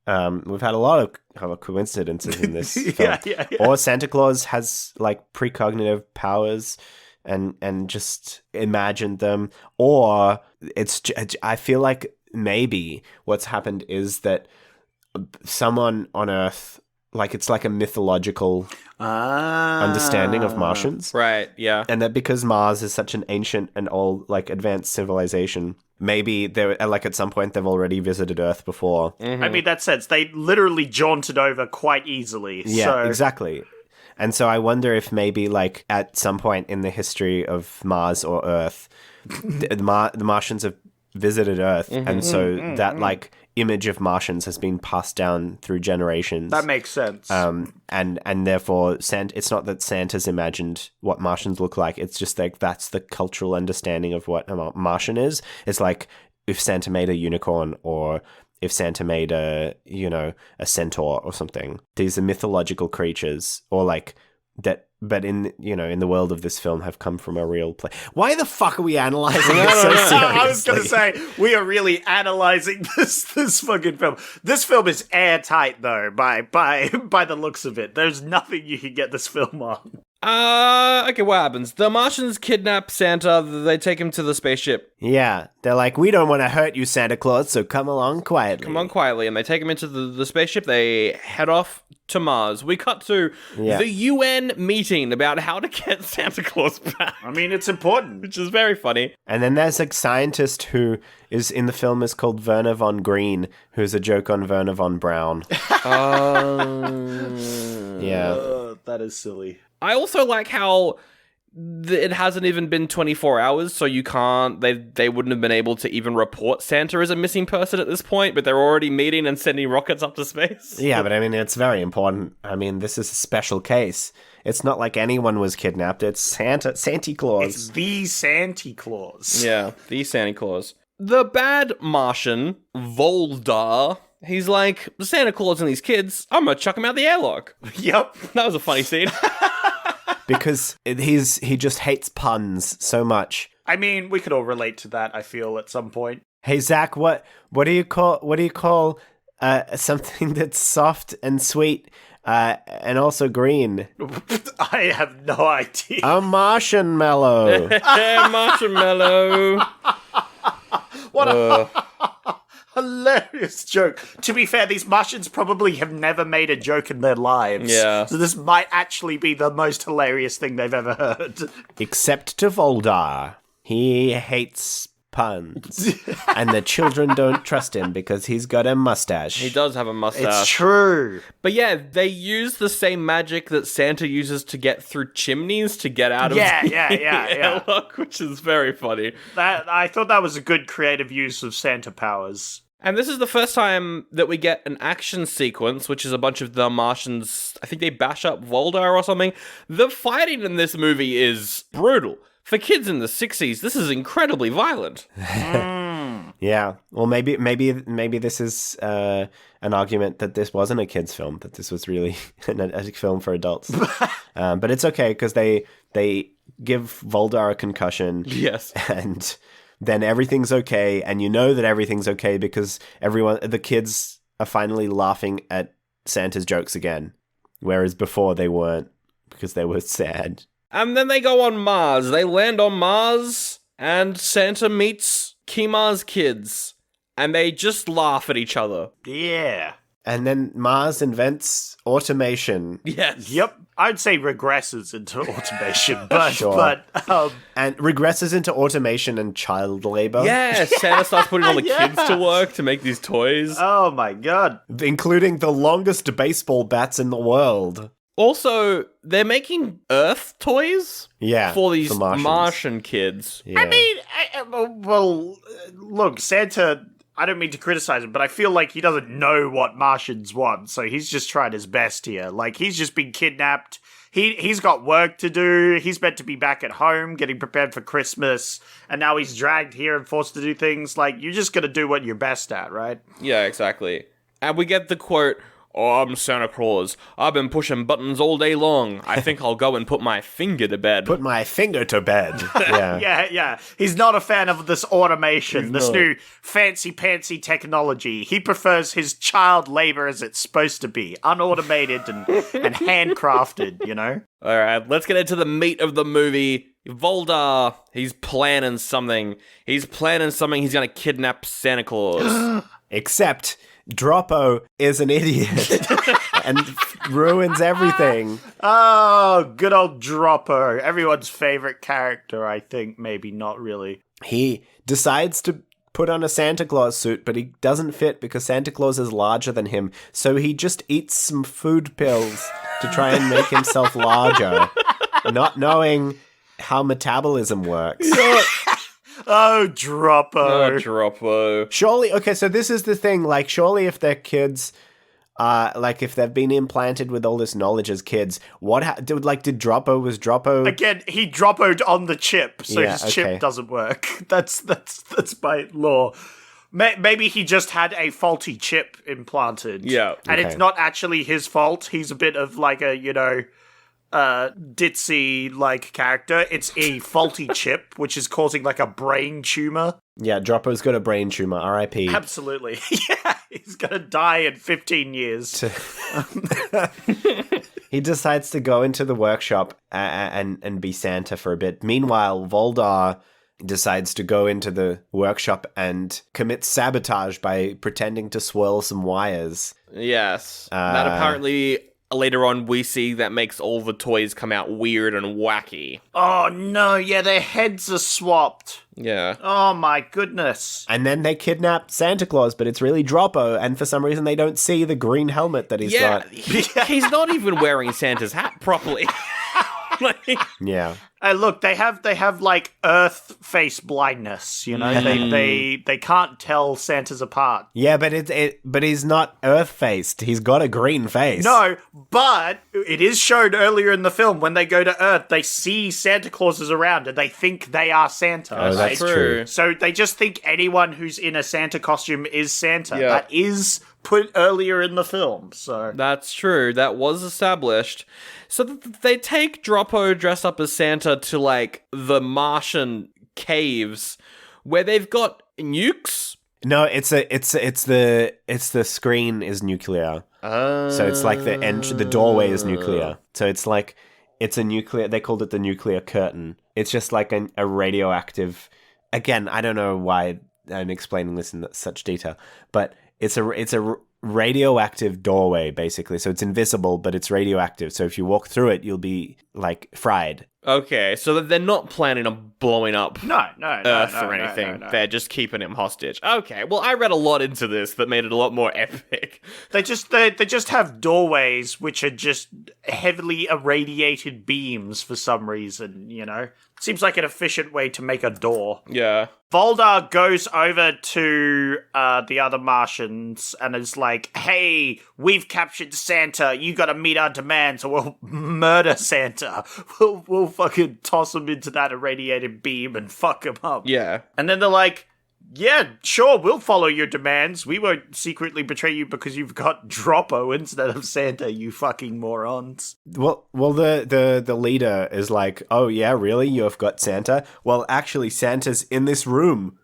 We've had a lot of coincidences in this film. Yeah. Or Santa Claus has like precognitive powers and just imagined them. Or I feel like maybe what's happened is that someone on Earth, like it's like a mythological understanding of Martians. Right, yeah. And that because Mars is such an ancient and old, like advanced civilization, maybe they're like at some point they've already visited Earth before. I mean, that sense. They literally jaunted over quite easily. Yeah, so. exactly. And so I wonder if maybe like at some point in the history of Mars or Earth, the Martians have visited Earth, and so that like image of Martians has been passed down through generations. That makes sense. And therefore, it's not that Santa's imagined what Martians look like. It's just like that's the cultural understanding of what a Martian is. It's like if Santa made a unicorn, or if Santa made a centaur or something. These are mythological creatures, or like that. But in the world of this film, have come from a real place. Why the fuck are we analyzing it so seriously? I was going to say, we are really analyzing this fucking film. This film is airtight, though, by the looks of it. There's nothing you can get this film on. Okay, what happens? The Martians kidnap Santa, they take him to the spaceship. Yeah, they're like, we don't want to hurt you, Santa Claus, so come along quietly. And they take him into the spaceship. They head off to Mars. We cut to the UN meeting about how to get Santa Claus back. I mean, it's important. Which is very funny. And then there's a scientist who is in the film is called Werner von Green, who's a joke on Werner von Braun. Yeah. That is silly. I also like how it hasn't even been 24 hours, so you can't, they wouldn't have been able to even report Santa as a missing person at this point, but they're already meeting and sending rockets up to space. Yeah, but I mean, it's very important. I mean, this is a special case. It's not like anyone was kidnapped. It's Santa Claus. It's the Santa Claus. Yeah, the Santa Claus. The bad Martian, Voldar, he's like, Santa Claus and these kids, I'm gonna chuck him out the airlock. Yep. That was a funny scene. Because he just hates puns so much. I mean, we could all relate to that, I feel, at some point. Hey Zach, what do you call something that's soft and sweet and also green? I have no idea. A marshmallow. Marshmallow. What a hilarious joke. To be fair, these Martians probably have never made a joke in their lives. Yeah. So this might actually be the most hilarious thing they've ever heard. Except to Voldar. He hates puns. And the children don't trust him because he's got a mustache. He does have a mustache. It's true. But yeah, they use the same magic that Santa uses to get through chimneys to get out of Yeah. airlock, which is very funny. I thought that was a good creative use of Santa powers. And this is the first time that we get an action sequence, which is a bunch of the Martians, I think they bash up Voldar or something. The fighting in this movie is brutal. For kids in the 60s, this is incredibly violent. Yeah. Well, maybe this is an argument that this wasn't a kids' film, that this was really a film for adults. But it's okay because they give Voldar a concussion. Yes. And then everything's okay, and you know that everything's okay because the kids are finally laughing at Santa's jokes again, whereas before they weren't because they were sad. And then they go on Mars. They land on Mars, and Santa meets Kimar's kids, and they just laugh at each other. Yeah. And then Mars invents automation. Yes. Yep. I'd say regresses into automation, but Sure. And regresses into automation and child labor. Yeah, Santa starts putting all the Yeah. kids to work to make these toys. Oh my god. Including the longest baseball bats in the world. Also, they're making Earth toys Yeah. for these Martians. Martian kids. Yeah. I mean, look, Santa, I don't mean to criticize him, but I feel like he doesn't know what Martians want, so he's just tried his best here. Like, he's just been kidnapped. He's got work to do. He's meant to be back at home getting prepared for Christmas, and now he's dragged here and forced to do things. Like, you're just gonna do what you're best at, right? Yeah, exactly. And we get the quote, "Oh, I'm Santa Claus. I've been pushing buttons all day long. I think I'll go and put my finger to bed." Put my finger to bed. Yeah. Yeah. He's not a fan of this automation, this not. new fancy-pantsy technology. He prefers his child labor as it's supposed to be, unautomated and handcrafted, you know? All right, let's get into the meat of the movie. Voldar, he's planning something. He's going to kidnap Santa Claus. Except Droppo is an idiot and ruins everything. Oh, good old Dropper. Everyone's favorite character, I think. Maybe not really. He decides to put on a Santa Claus suit, but he doesn't fit because Santa Claus is larger than him. So he just eats some food pills to try and make himself larger, not knowing how metabolism works. Oh, Dropper. Oh, Droppo. Surely, okay, so this is the thing, like, surely if they're kids, like, if they've been implanted with all this knowledge as kids, was Droppo... Again, he droppoed on the chip, so Yeah, his okay. chip doesn't work. That's by law. Maybe he just had a faulty chip implanted. Yeah. And Okay. it's not actually his fault. He's a bit of like a, ditzy like character. It's a faulty chip, which is causing like a brain tumor. Yeah, Droppo's got a brain tumor, R.I.P. Absolutely. Yeah, he's gonna die in 15 years. He decides to go into the workshop and be Santa for a bit. Meanwhile, Voldar decides to go into the workshop and commit sabotage by pretending to swirl some wires. Yes. That apparently, later on, we see that makes all the toys come out weird and wacky. Oh no, yeah, their heads are swapped. Yeah. Oh my goodness. And then they kidnap Santa Claus, but it's really Droppo, and for some reason they don't see the green helmet that he's Yeah, got. he's not even wearing Santa's hat properly. Like, Yeah. Look, they have like Earth face blindness. You know, they can't tell Santas apart. Yeah, but he's not Earth-faced. He's got a green face. No, but it is shown earlier in the film when they go to Earth, they see Santa Claus is around and they think they are Santa. Oh, that's true. So they just think anyone who's in a Santa costume is Santa. Yeah. That is put earlier in the film. So that's true. That was established. So they take Droppo dressed up as Santa to, like, the Martian caves where they've got nukes. No, it's the screen is nuclear. So it's like the doorway is nuclear. So it's a nuclear. They called it the nuclear curtain. It's just like a radioactive. Again, I don't know why I'm explaining this in such detail, but it's a radioactive doorway basically. So it's invisible, but it's radioactive. So if you walk through it, you'll be like fried. Okay, so that they're not planning on blowing up No, Earth or anything. no. They're just keeping him hostage. Okay, well, I read a lot into this that made it a lot more epic. They just have doorways which are just heavily irradiated beams for some reason, you know? Seems like an efficient way to make a door. Yeah. Voldar goes over to the other Martians and is like, hey, we've captured Santa. You gotta meet our demands or we'll murder Santa. We'll fucking toss him into that irradiated beam and fuck him up. Yeah. And then they're like, yeah, sure, we'll follow your demands. We won't secretly betray you because you've got Droppo instead of Santa, you fucking morons. Well, the leader is like, oh yeah, really? You've got Santa? Well, actually, Santa's in this room.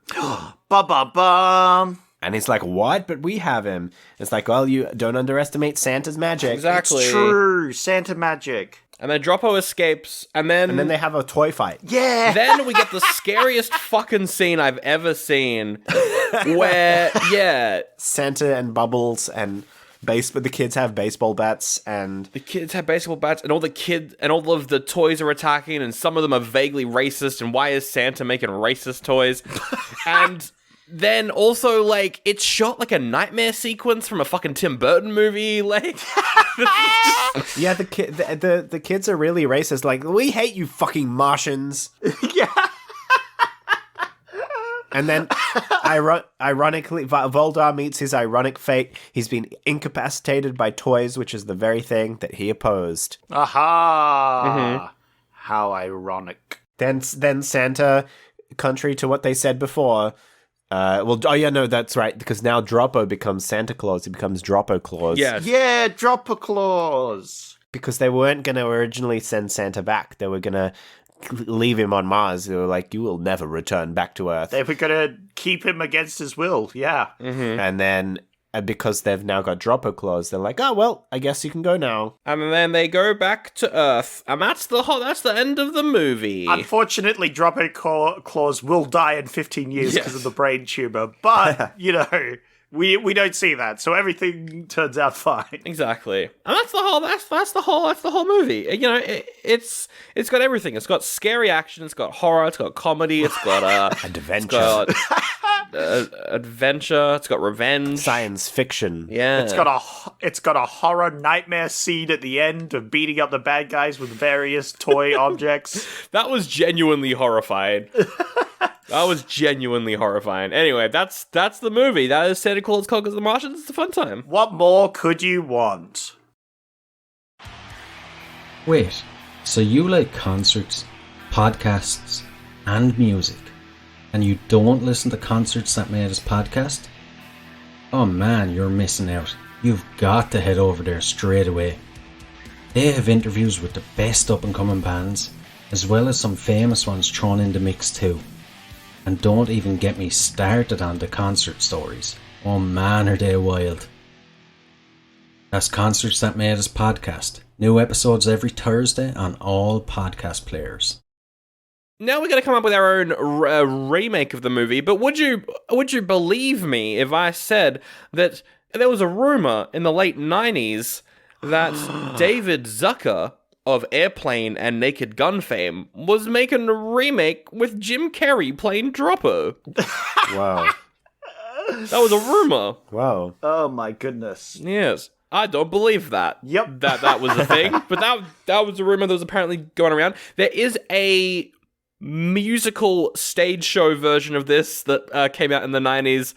Ba-ba-bum. And he's like, what? But we have him. It's like, well, you don't underestimate Santa's magic. Exactly. It's true, Santa magic. And then Droppo escapes, and then they have a toy fight. Yeah. then we get the scariest fucking scene I've ever seen, where Santa and Bubbles and the kids have baseball bats and the kids have baseball bats, and all of the toys are attacking, and some of them are vaguely racist. And why is Santa making racist toys? And then also, like, it's shot like a nightmare sequence from a fucking Tim Burton movie. Like, yeah, the kids are really racist. Like, we hate you fucking Martians. Yeah. And then, ironically, Voldar meets his ironic fate. He's been incapacitated by toys, which is the very thing that he opposed. Aha. How ironic. Then Santa, contrary to what they said before, that's right, because now Droppo becomes Santa Claus. He becomes Droppo Claus. yes. Yeah, drop a clause. Because they weren't going to originally send Santa back. They were going to leave him on Mars. They were like, you will never return back to Earth. They were gonna keep him against his will, yeah. And then, because they've now got Droppo Claus, they're like, oh, well, I guess you can go now. And then they go back to Earth, and that's the end of the movie. Unfortunately, Droppo Claus will die in 15 years because of the brain tumor, but, you know, we don't see that, so everything turns out fine. Exactly, and that's the whole movie. You know, it's got everything. It's got scary action. It's got horror. It's got comedy. It's got adventure. It's got adventure. It's got revenge. Science fiction. Yeah, It's got a horror nightmare scene at the end of beating up the bad guys with various toy objects. That was genuinely horrifying. That was genuinely horrifying. Anyway, that's the movie. That is Santa Claus Conquers the Martians. It's a fun time. What more could you want? Wait, so you like concerts, podcasts, and music, and you don't listen to Concerts That Made Us podcast? Oh man, you're missing out. You've got to head over there straight away. They have interviews with the best up-and-coming bands, as well as some famous ones thrown in the mix too. And don't even get me started on the concert stories. Oh man, are they wild. That's Concerts That Made Us podcast. New episodes every Thursday on all podcast players. Now we're going to come up with our own remake of the movie, but would you believe me if I said that there was a rumor in the late 90s that David Zucker of Airplane and Naked Gun fame was making a remake with Jim Carrey playing Droppo? Wow. That was a rumor. Wow. Oh my goodness. Yes. I don't believe that. Yep. That was a thing, but that was a rumor that was apparently going around. There is a musical stage show version of this that came out in the 90s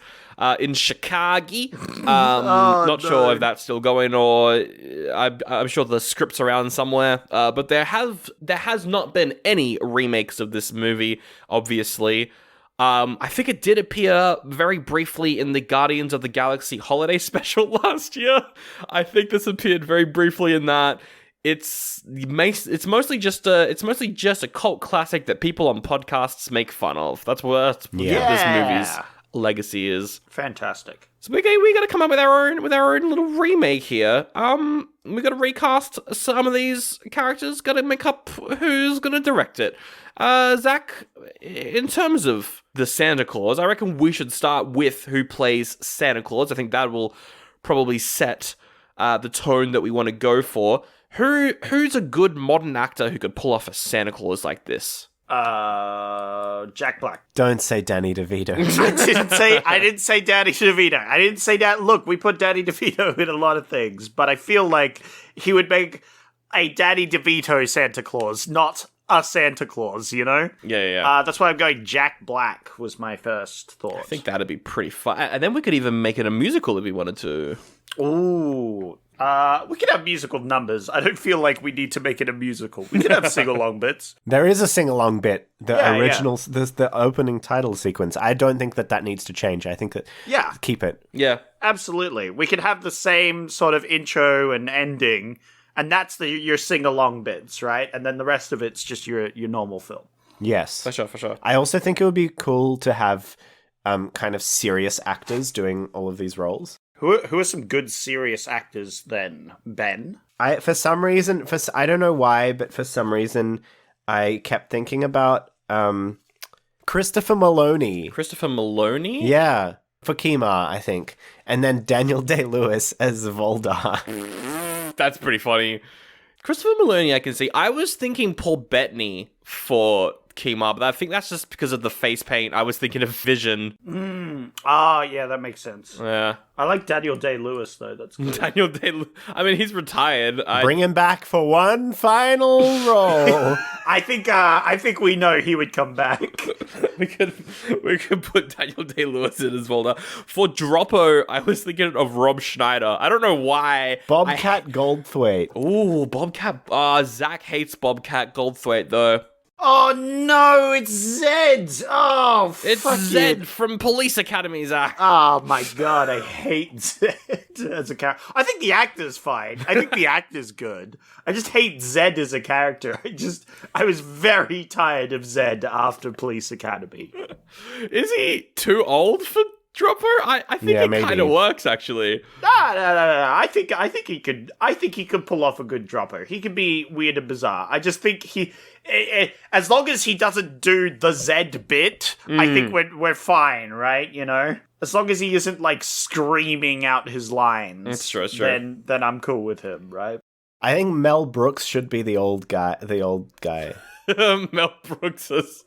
in Chicago. Not sure if that's still going, or I'm sure the script's around somewhere. But there has not been any remakes of this movie, obviously. I think it did appear very briefly in the Guardians of the Galaxy holiday special last year. I think this appeared very briefly in that. It's mostly just a cult classic that people on podcasts make fun of. That's what this movie's legacy is. Fantastic. So we got to come up with our own little remake here. We got to recast some of these characters. Got to make up who's gonna direct it. Zach, in terms of the Santa Claus, I reckon we should start with who plays Santa Claus. I think that will probably set the tone that we want to go for. Who's a good modern actor who could pull off a Santa Claus like this? Jack Black. Don't say Danny DeVito. I didn't say Danny DeVito. I didn't say that. Look, we put Danny DeVito in a lot of things, but I feel like he would make a Danny DeVito Santa Claus, not a Santa Claus, you know? Yeah. That's why I'm going Jack Black was my first thought. I think that'd be pretty fun. And then we could even make it a musical if we wanted to. Ooh. We could have musical numbers. I don't feel like we need to make it a musical. We could have sing-along bits. There is a sing-along bit. The original, yeah. there's the opening title sequence. I don't think that needs to change. I think that keep it. Yeah. Absolutely. We could have the same sort of intro and ending, and that's your sing-along bits, right? And then the rest of it's just your normal film. Yes. For sure. I also think it would be cool to have kind of serious actors doing all of these roles. Who are some good serious actors then, Ben? For some reason, I don't know why, but for some reason, I kept thinking about Christopher Maloney. Christopher Maloney? Yeah, for Kima, I think. And then Daniel Day-Lewis as Voldar. That's pretty funny. Christopher Maloney, I can see. I was thinking Paul Bettany for Kima, but I think that's just because of the face paint. I was thinking of Vision. Yeah, that makes sense. Yeah. I like Daniel Day-Lewis, though. That's good. Daniel Day-Lewis. I mean, he's retired. Bring him back for one final role. I think we know he would come back. we could put Daniel Day-Lewis in as Volda. For Droppo, I was thinking of Rob Schneider. I don't know why. Bobcat Goldthwait. Ooh, Bobcat. Zach hates Bobcat Goldthwait, though. Oh no, it's Zed! Oh, It's fuck Zed you. from Police Academy, Zach. Oh my god, I hate Zed as a character. I think the actor's fine. I think the actor's good. I just hate Zed as a character. I was very tired of Zed after Police Academy. Is he too old for Droppo? I think it kind of works, actually. No. I think he could pull off a good Droppo. He could be weird and bizarre. I just think as long as he doesn't do the Zed bit, I think we're fine, right? You know, as long as he isn't like screaming out his lines. That's true. Then I'm cool with him, right? I think Mel Brooks should be the old guy. Mel Brooks is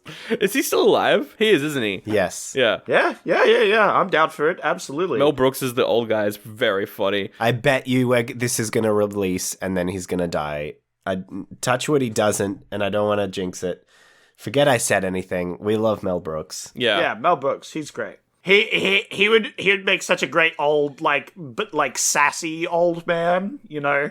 he still alive? He is, isn't he? Yes. Yeah. Yeah. I'm down for it. Absolutely. Mel Brooks is the old guy. It's very funny. I bet you this is going to release and then he's going to die. I touch wood he doesn't, and I don't want to jinx it. Forget I said anything. We love Mel Brooks. Yeah, Mel Brooks. He's great. He would make such a great old but sassy old man, you know?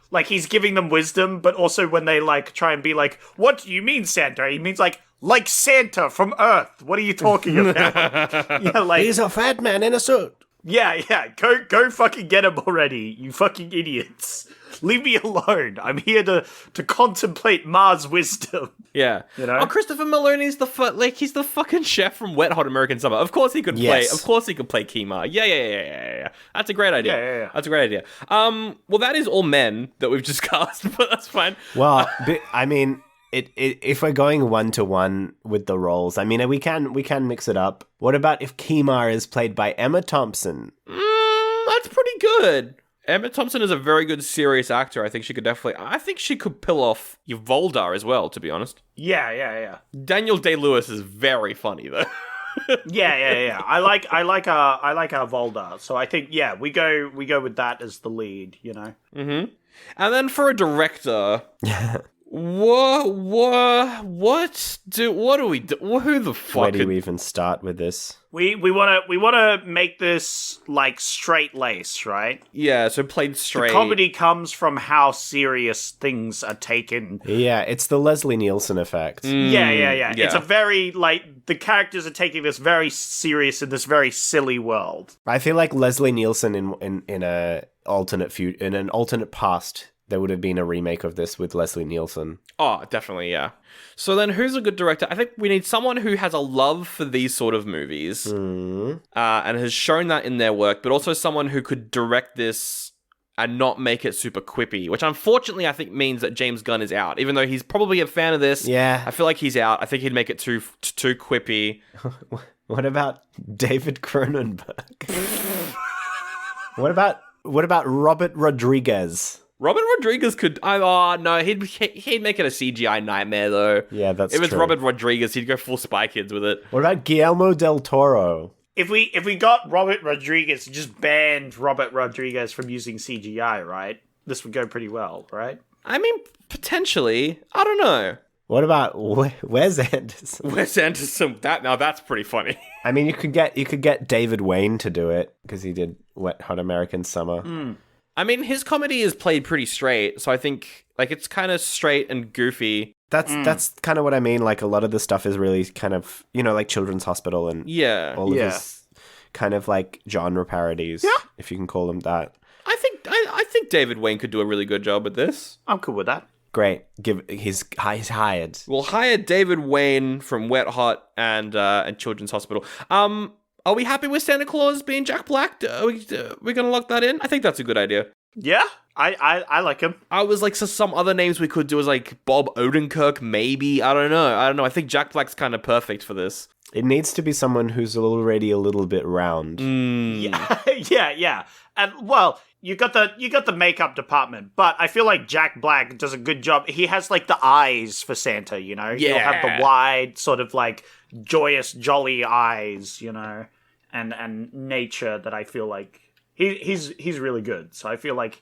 Like, he's giving them wisdom, but also when they, try and be like, what do you mean, Santa? He means, like Santa from Earth. What are you talking about? He's a fat man in a suit. Yeah. Go fucking get him already, you fucking idiots. Leave me alone. I'm here to contemplate Mars wisdom. Yeah. You know? Oh, Christopher Maloney's he's the fucking chef from Wet Hot American Summer. Of course he could play. Of course he could play Kima. Yeah. That's a great idea. Yeah. That's a great idea. Well, that is all men that we've discussed, but that's fine. Well, I mean, if we're going 1-to-1 with the roles, I mean, we can mix it up. What about if Kima is played by Emma Thompson? That's pretty good. Emma Thompson is a very good serious actor. I think she could pull off Voldar as well, to be honest. Yeah. Daniel Day-Lewis is very funny, though. Yeah. I like our Voldar. So I think we go with that as the lead, you know. Mm-hmm. And then for a director, what do we do? Who the fuck? Where do we even start with this? We wanna make this like straight lace, right? Yeah, so played straight. The comedy comes from how serious things are taken. Yeah, it's the Leslie Nielsen effect. Yeah. It's a very the characters are taking this very serious in this very silly world. I feel like Leslie Nielsen in an alternate past, there would have been a remake of this with Leslie Nielsen. Oh, definitely, yeah. So then who's a good director? I think we need someone who has a love for these sort of movies and has shown that in their work, but also someone who could direct this and not make it super quippy, which unfortunately I think means that James Gunn is out. Even though he's probably a fan of this, Yeah. I feel like he's out. I think he'd make it too quippy. What about David Cronenberg? What about What about Robert Rodriguez? Robert Rodriguez could. Oh no, he'd make it a CGI nightmare though. Yeah, that's If it's true. Robert Rodriguez, he'd go full Spy Kids with it. What about Guillermo del Toro? If we got Robert Rodriguez, just banned Robert Rodriguez from using CGI, right? This would go pretty well, right? I mean, potentially. I don't know. What about Wes Anderson? Wes Anderson. That's pretty funny. I mean, you could get David Wayne to do it because he did Wet Hot American Summer. I mean, his comedy is played pretty straight, so I think like it's kind of straight and goofy. That's kind of what I mean. Like a lot of the stuff is really kind of, you know, like Children's Hospital and Yeah. all of his kind of like genre parodies, if you can call them that. I think David Wayne could do a really good job with this. I'm cool with that. Great. He's hired. We'll hire David Wayne from Wet Hot and Children's Hospital. Are we happy with Santa Claus being Jack Black? Are we gonna lock that in? I think that's a good idea. Yeah, I like him. I was like, so some other names we could do is like Bob Odenkirk, maybe. I don't know. I think Jack Black's kind of perfect for this. It needs to be someone who's already a little bit round. Yeah. And well, you got the makeup department, but I feel like Jack Black does a good job. He has like the eyes for Santa, you know. He'll have the wide, sort of like joyous, jolly eyes, you know, and nature that I feel like he's really good. So I feel like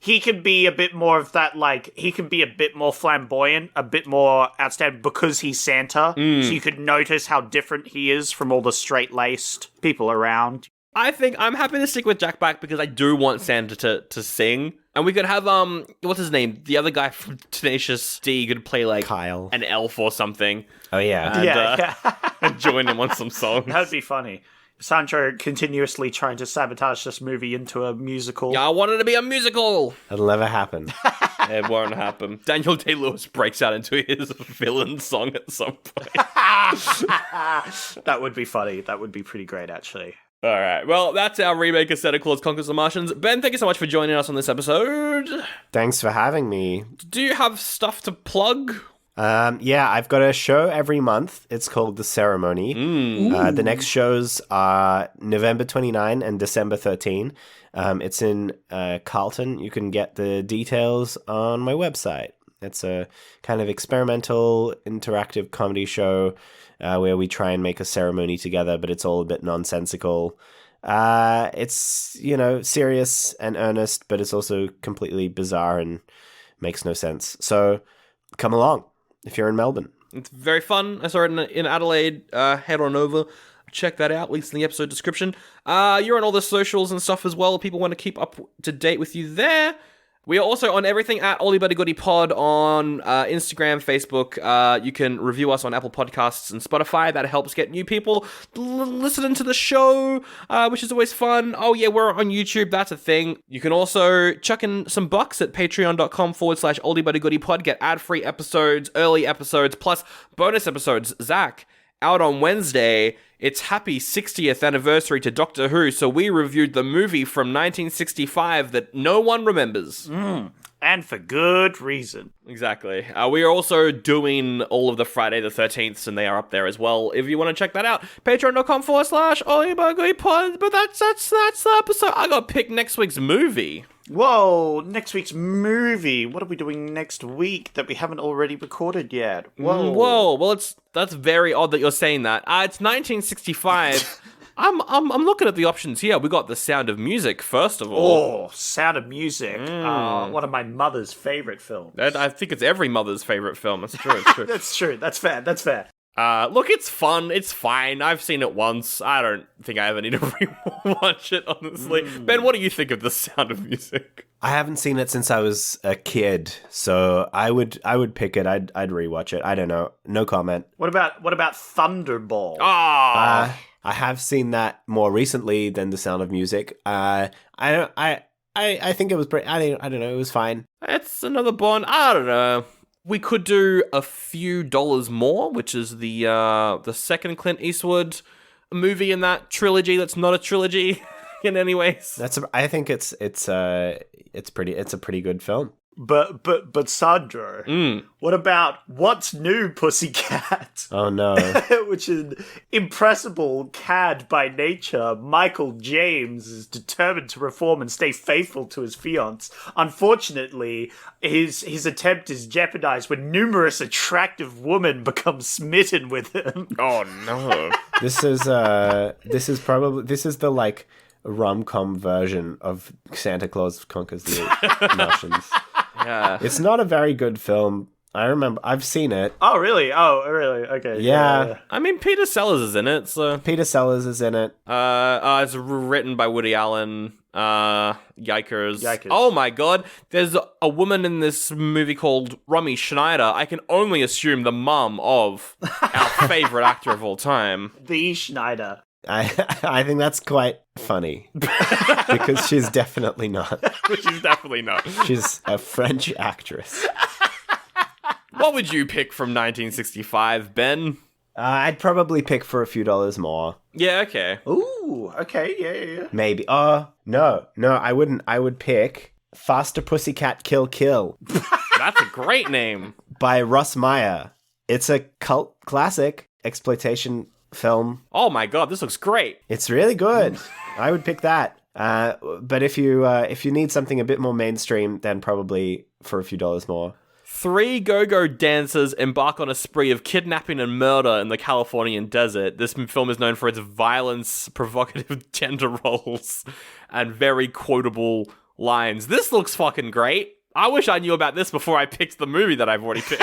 he can be a bit more of that, like, he can be a bit more flamboyant, a bit more outstanding because he's Santa. So you could notice how different he is from all the straight-laced people around. I think I'm happy to stick with Jack Black because I do want Santa to sing. And we could have, what's his name? The other guy from Tenacious D could play, like, Kyle. an elf or something. Oh, yeah. And, and join him on some songs. That'd be funny. Sancho continuously trying to sabotage this movie into a musical. Yeah, I want it to be a musical. It'll never happen. It won't happen. Daniel Day-Lewis breaks out into his villain song at some point. That would be funny. That would be pretty great, actually. All right. Well, that's our remake of Santa Claus Conquers the Martians. Ben, thank you so much for joining us on this episode. Thanks for having me. Do you have stuff to plug? Yeah, I've got a show every month. It's called The Ceremony. The next shows are November 29 and December 13. It's in Carlton. You can get the details on my website. It's a kind of experimental, interactive comedy show where we try and make a ceremony together, but it's all a bit nonsensical. It's, you know, serious and earnest, but it's also completely bizarre and makes no sense. So come along. If you're in Melbourne. It's very fun. I saw it in Adelaide. Head on over. Check that out. Links in the episode description. You're on all the socials and stuff as well. People want to keep up to date with you there. We are also on everything at Oldie Buddy Goody Pod on Instagram, Facebook. You can review us on Apple Podcasts and Spotify. That helps get new people listening to the show, which is always fun. Oh yeah, we're on YouTube. That's a thing. You can also chuck in some bucks at patreon.com/Oldie Buddy Goody Pod. Get ad-free episodes, early episodes, plus bonus episodes. Zach, out on Wednesday, it's happy 60th anniversary to Doctor Who, so we reviewed the movie from 1965 that no one remembers. And for good reason. Exactly. We are also doing all of the Friday the 13th, and they are up there as well. If you want to pod, but that's the episode. I got to pick next week's movie. Whoa, next week's movie. What are we doing next week that we haven't already recorded yet? Whoa. Well, that's very odd that you're saying that. It's 1965. I'm looking at the options here. We got The Sound of Music first of all. Oh, Sound of Music. One of my mother's favorite films. I think it's every mother's favorite film. That's true. It's true. That's true. That's fair. Look, it's fun. It's fine. I've seen it once. I don't think I ever need to rewatch it, honestly. Ben, what do you think of The Sound of Music? I haven't seen it since I was a kid, so I would pick it. I'd rewatch it. I don't know. No comment. What about Thunderball? I have seen that more recently than The Sound of Music. I think it was pretty. I don't know. It was fine. It's another Bond. I don't know. We could do A Few Dollars More, which is the second Clint Eastwood movie in that trilogy. That's not a trilogy in any ways. I think it's a pretty good film. but Sandro, what about What's New, Pussycat? Oh no. Which is impressible cad by nature. Michael James is determined to reform and stay faithful to his fiancée. Unfortunately, his attempt is jeopardized when numerous attractive women become smitten with him. Oh no. This is the like rom-com version of Santa Claus Conquers the Martians. Yeah. It's not a very good film. I remember I've seen it. Oh really? Okay. Yeah. I mean, Peter Sellers is in it, so... Peter Sellers is in it. It's written by Woody Allen. Yikers. Oh my god. There's a woman in this movie called Romy Schneider. I can only assume the mum of our favorite actor of all time. The Schneider. I think that's quite funny because she's definitely not. She's definitely not. She's a French actress. What would you pick from 1965, Ben? I'd probably pick for a few dollars more. Yeah, okay. Ooh, okay, yeah. Maybe. No, I wouldn't. I would pick Faster Pussycat Kill Kill That's a great name. by Russ Meyer. It's a cult classic exploitation film. Oh my god, this looks great. It's really good. I would pick that. But if you need something a bit more mainstream, then probably for a few dollars more. 3 go-go dancers embark on a spree of kidnapping and murder in the Californian desert. This film is known for its violence, provocative gender roles, and very quotable lines. This looks fucking great. I wish I knew about this before I picked the movie that I've already picked.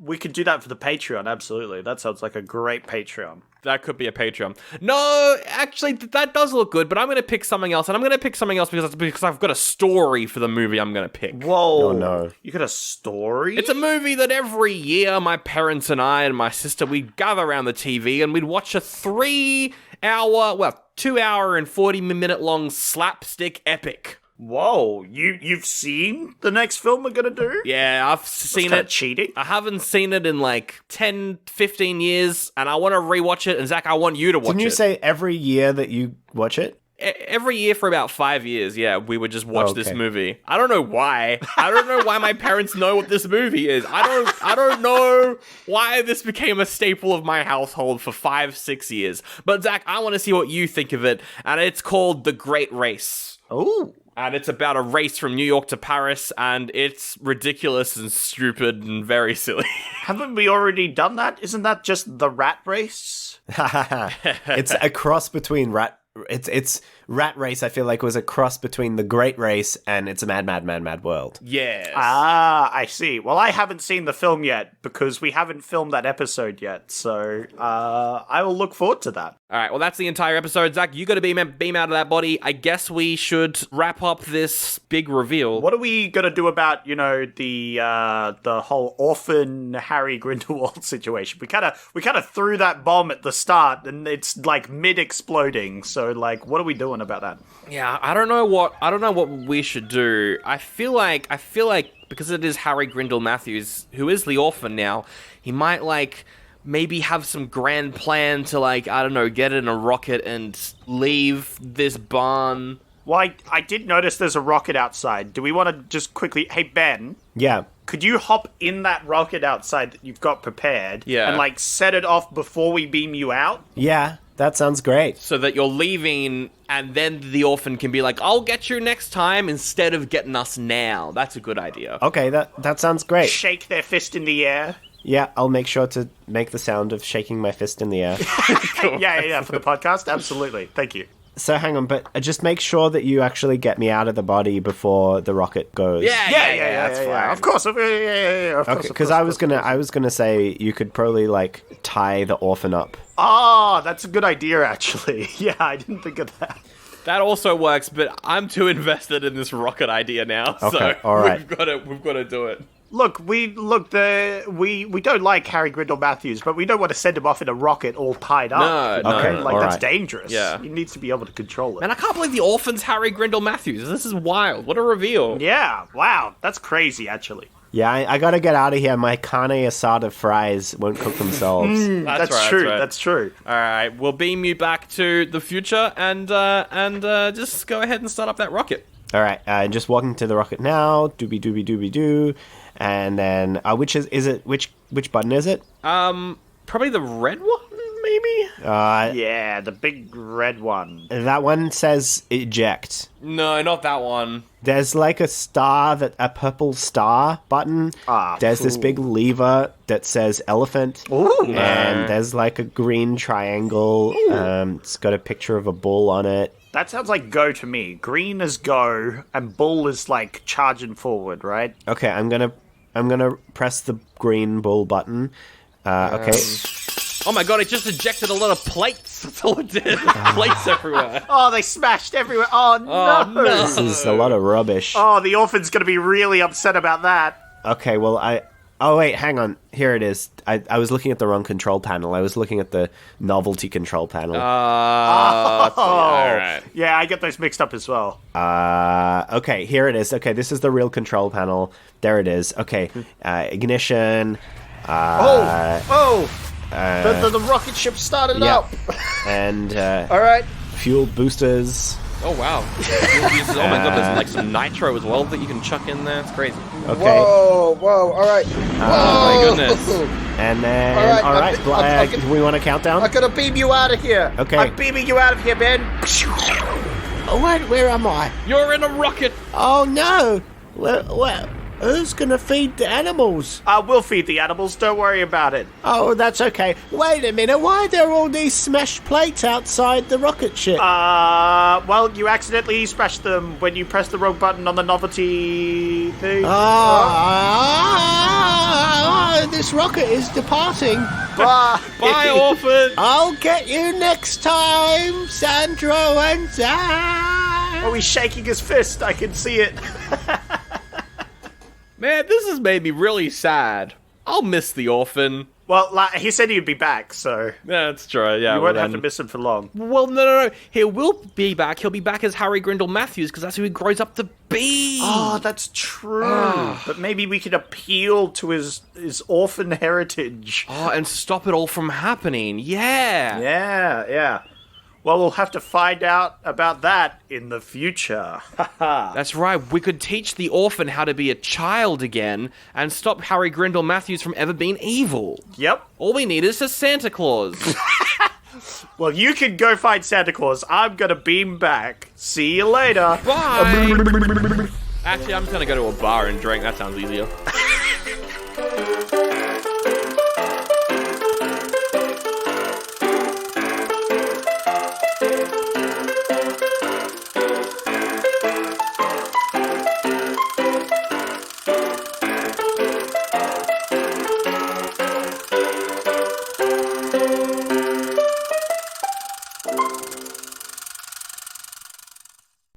We could do that for the Patreon, absolutely. That sounds like a great Patreon. That could be a Patreon. No, actually, that does look good, but I'm going to pick something else. And I'm going to pick something else because I've got a story for the movie I'm going to pick. Whoa. Oh, no. You got a story? It's a movie that every year my parents and I and my sister, we'd gather around the TV and we'd watch a 2 hour and 40-minute long slapstick epic. Whoa, you've seen the next film we're gonna do? Yeah, I've seen That's it. cheating. I haven't seen it in like 10, 15 years, and I want to rewatch it. And Zach, I want you to watch it. Didn't you say every year that you watch it? Every year for about 5 years, yeah, we would just watch this Okay. movie. I don't know why. I don't know why my parents know what this movie is. I don't know why this became a staple of my household for 5-6 years. But Zach, I want to see what you think of it, and it's called The Great Race. Ooh. And it's about a race from New York to Paris, and it's ridiculous and stupid and very silly. Haven't we already done that? Isn't that just the rat race? It's a cross between It's Rat Race, I feel like, was a cross between The Great Race and It's a Mad World. Yes. Ah, I see. Well, I haven't seen the film yet because we haven't filmed that episode yet. So I will look forward to that. All right, well, that's the entire episode. Zach, you got to beam out of that body. I guess we should wrap up this big reveal. What are we gonna do about the whole orphan Harry Grindelwald situation? We kind of threw that bomb at the start, and it's like mid exploding. So like, what are we doing about that? Yeah, I don't know what we should do. I feel like because it is Harry Grindle Matthews, who is the orphan now, he might maybe have some grand plan to get in a rocket and leave this barn. Well, I did notice there's a rocket outside. Do we want to just quickly... Hey, Ben. Yeah. Could you hop in that rocket outside that you've got prepared? Yeah. And, set it off before we beam you out? Yeah, that sounds great. So that you're leaving, and then the orphan can be like, I'll get you next time, instead of getting us now. That's a good idea. Okay, that sounds great. Shake their fist in the air. Yeah, I'll make sure to make the sound of shaking my fist in the air. Yeah, for the podcast. Absolutely. Thank you. So hang on, but just make sure that you actually get me out of the body before the rocket goes. Yeah, that's fine. Of course. Of course. Okay, because I was gonna say you could probably tie the orphan up. Ah, that's a good idea, actually. Yeah, I didn't think of that. That also works, but I'm too invested in this rocket idea now, Okay, so all right. we've got to do it. Look, we don't like Harry Grindle Matthews, but we don't want to send him off in a rocket all tied up. No, Okay, no. all that's right. dangerous. Yeah. He needs to be able to control it. Man, I can't believe the orphan's Harry Grindle Matthews. This is wild. What a reveal. Yeah, wow, that's crazy, actually. Yeah, I gotta get out of here. My carne asada fries won't cook themselves. That's right, true. that's right. That's true. All right, we'll beam you back to the future and just go ahead and start up that rocket. All right, just walking to the rocket now. Doobie doobie doobie doo, and then which button is it? Probably the red one, maybe. Yeah, the big red one. That one says eject. No, not that one. There's like a purple star button. There's this big lever that says elephant. Ooh. And there's like a green triangle. It's got a picture of a bull on it. That sounds like go to me. Green is go, and bull is like charging forward, right? Okay, I'm gonna press the green bull button. Okay. Oh my god, it just ejected a lot of plates. That's all it did. Plates everywhere. Oh, they smashed everywhere. Oh, no. no. This is a lot of rubbish. Oh, the orphan's going to be really upset about that. Okay, well, oh, wait, hang on. Here it is. I was looking at the wrong control panel. I was looking at the novelty control panel. All right. Yeah, I get those mixed up as well. Okay, here it is. Okay, this is the real control panel. There it is. Okay, ignition. The rocket ship started Yeah. up. And All right. fuel boosters. Oh wow. Oh my god, there's like some nitro as well that you can chuck in there. It's crazy. Okay. Whoa, all right. Oh my goodness. And then, All right, I'm do we want to count down? I'm going to beam you out of here. Okay. I'm beaming you out of here, Ben. Oh, wait, where am I? You're in a rocket. Oh, no. Well, who's going to feed the animals? We'll feed the animals. Don't worry about it. Oh, that's okay. Wait a minute. Why are there all these smashed plates outside the rocket ship? Well, you accidentally smashed them when you pressed the wrong button on the novelty thing. This rocket is departing. Bye, orphan. I'll get you next time, Sandro and Zach. Oh, he's shaking his fist. I can see it. Man, this has made me really sad. I'll miss the orphan. Well, he said he'd be back, so Yeah, that's true. Yeah, you won't have to miss him for long. Well, no. He will be back. He'll be back as Harry Grindle Matthews because that's who he grows up to be. Oh, that's true. But maybe we could appeal to his orphan heritage. Oh, and stop it all from happening. Yeah. Yeah. Well, we'll have to find out about that in the future. That's right. We could teach the orphan how to be a child again and stop Harry Grindle Matthews from ever being evil. Yep. All we need is a Santa Claus. Well, you can go find Santa Claus. I'm gonna beam back. See you later. Bye. Actually, I'm just gonna go to a bar and drink. That sounds easier.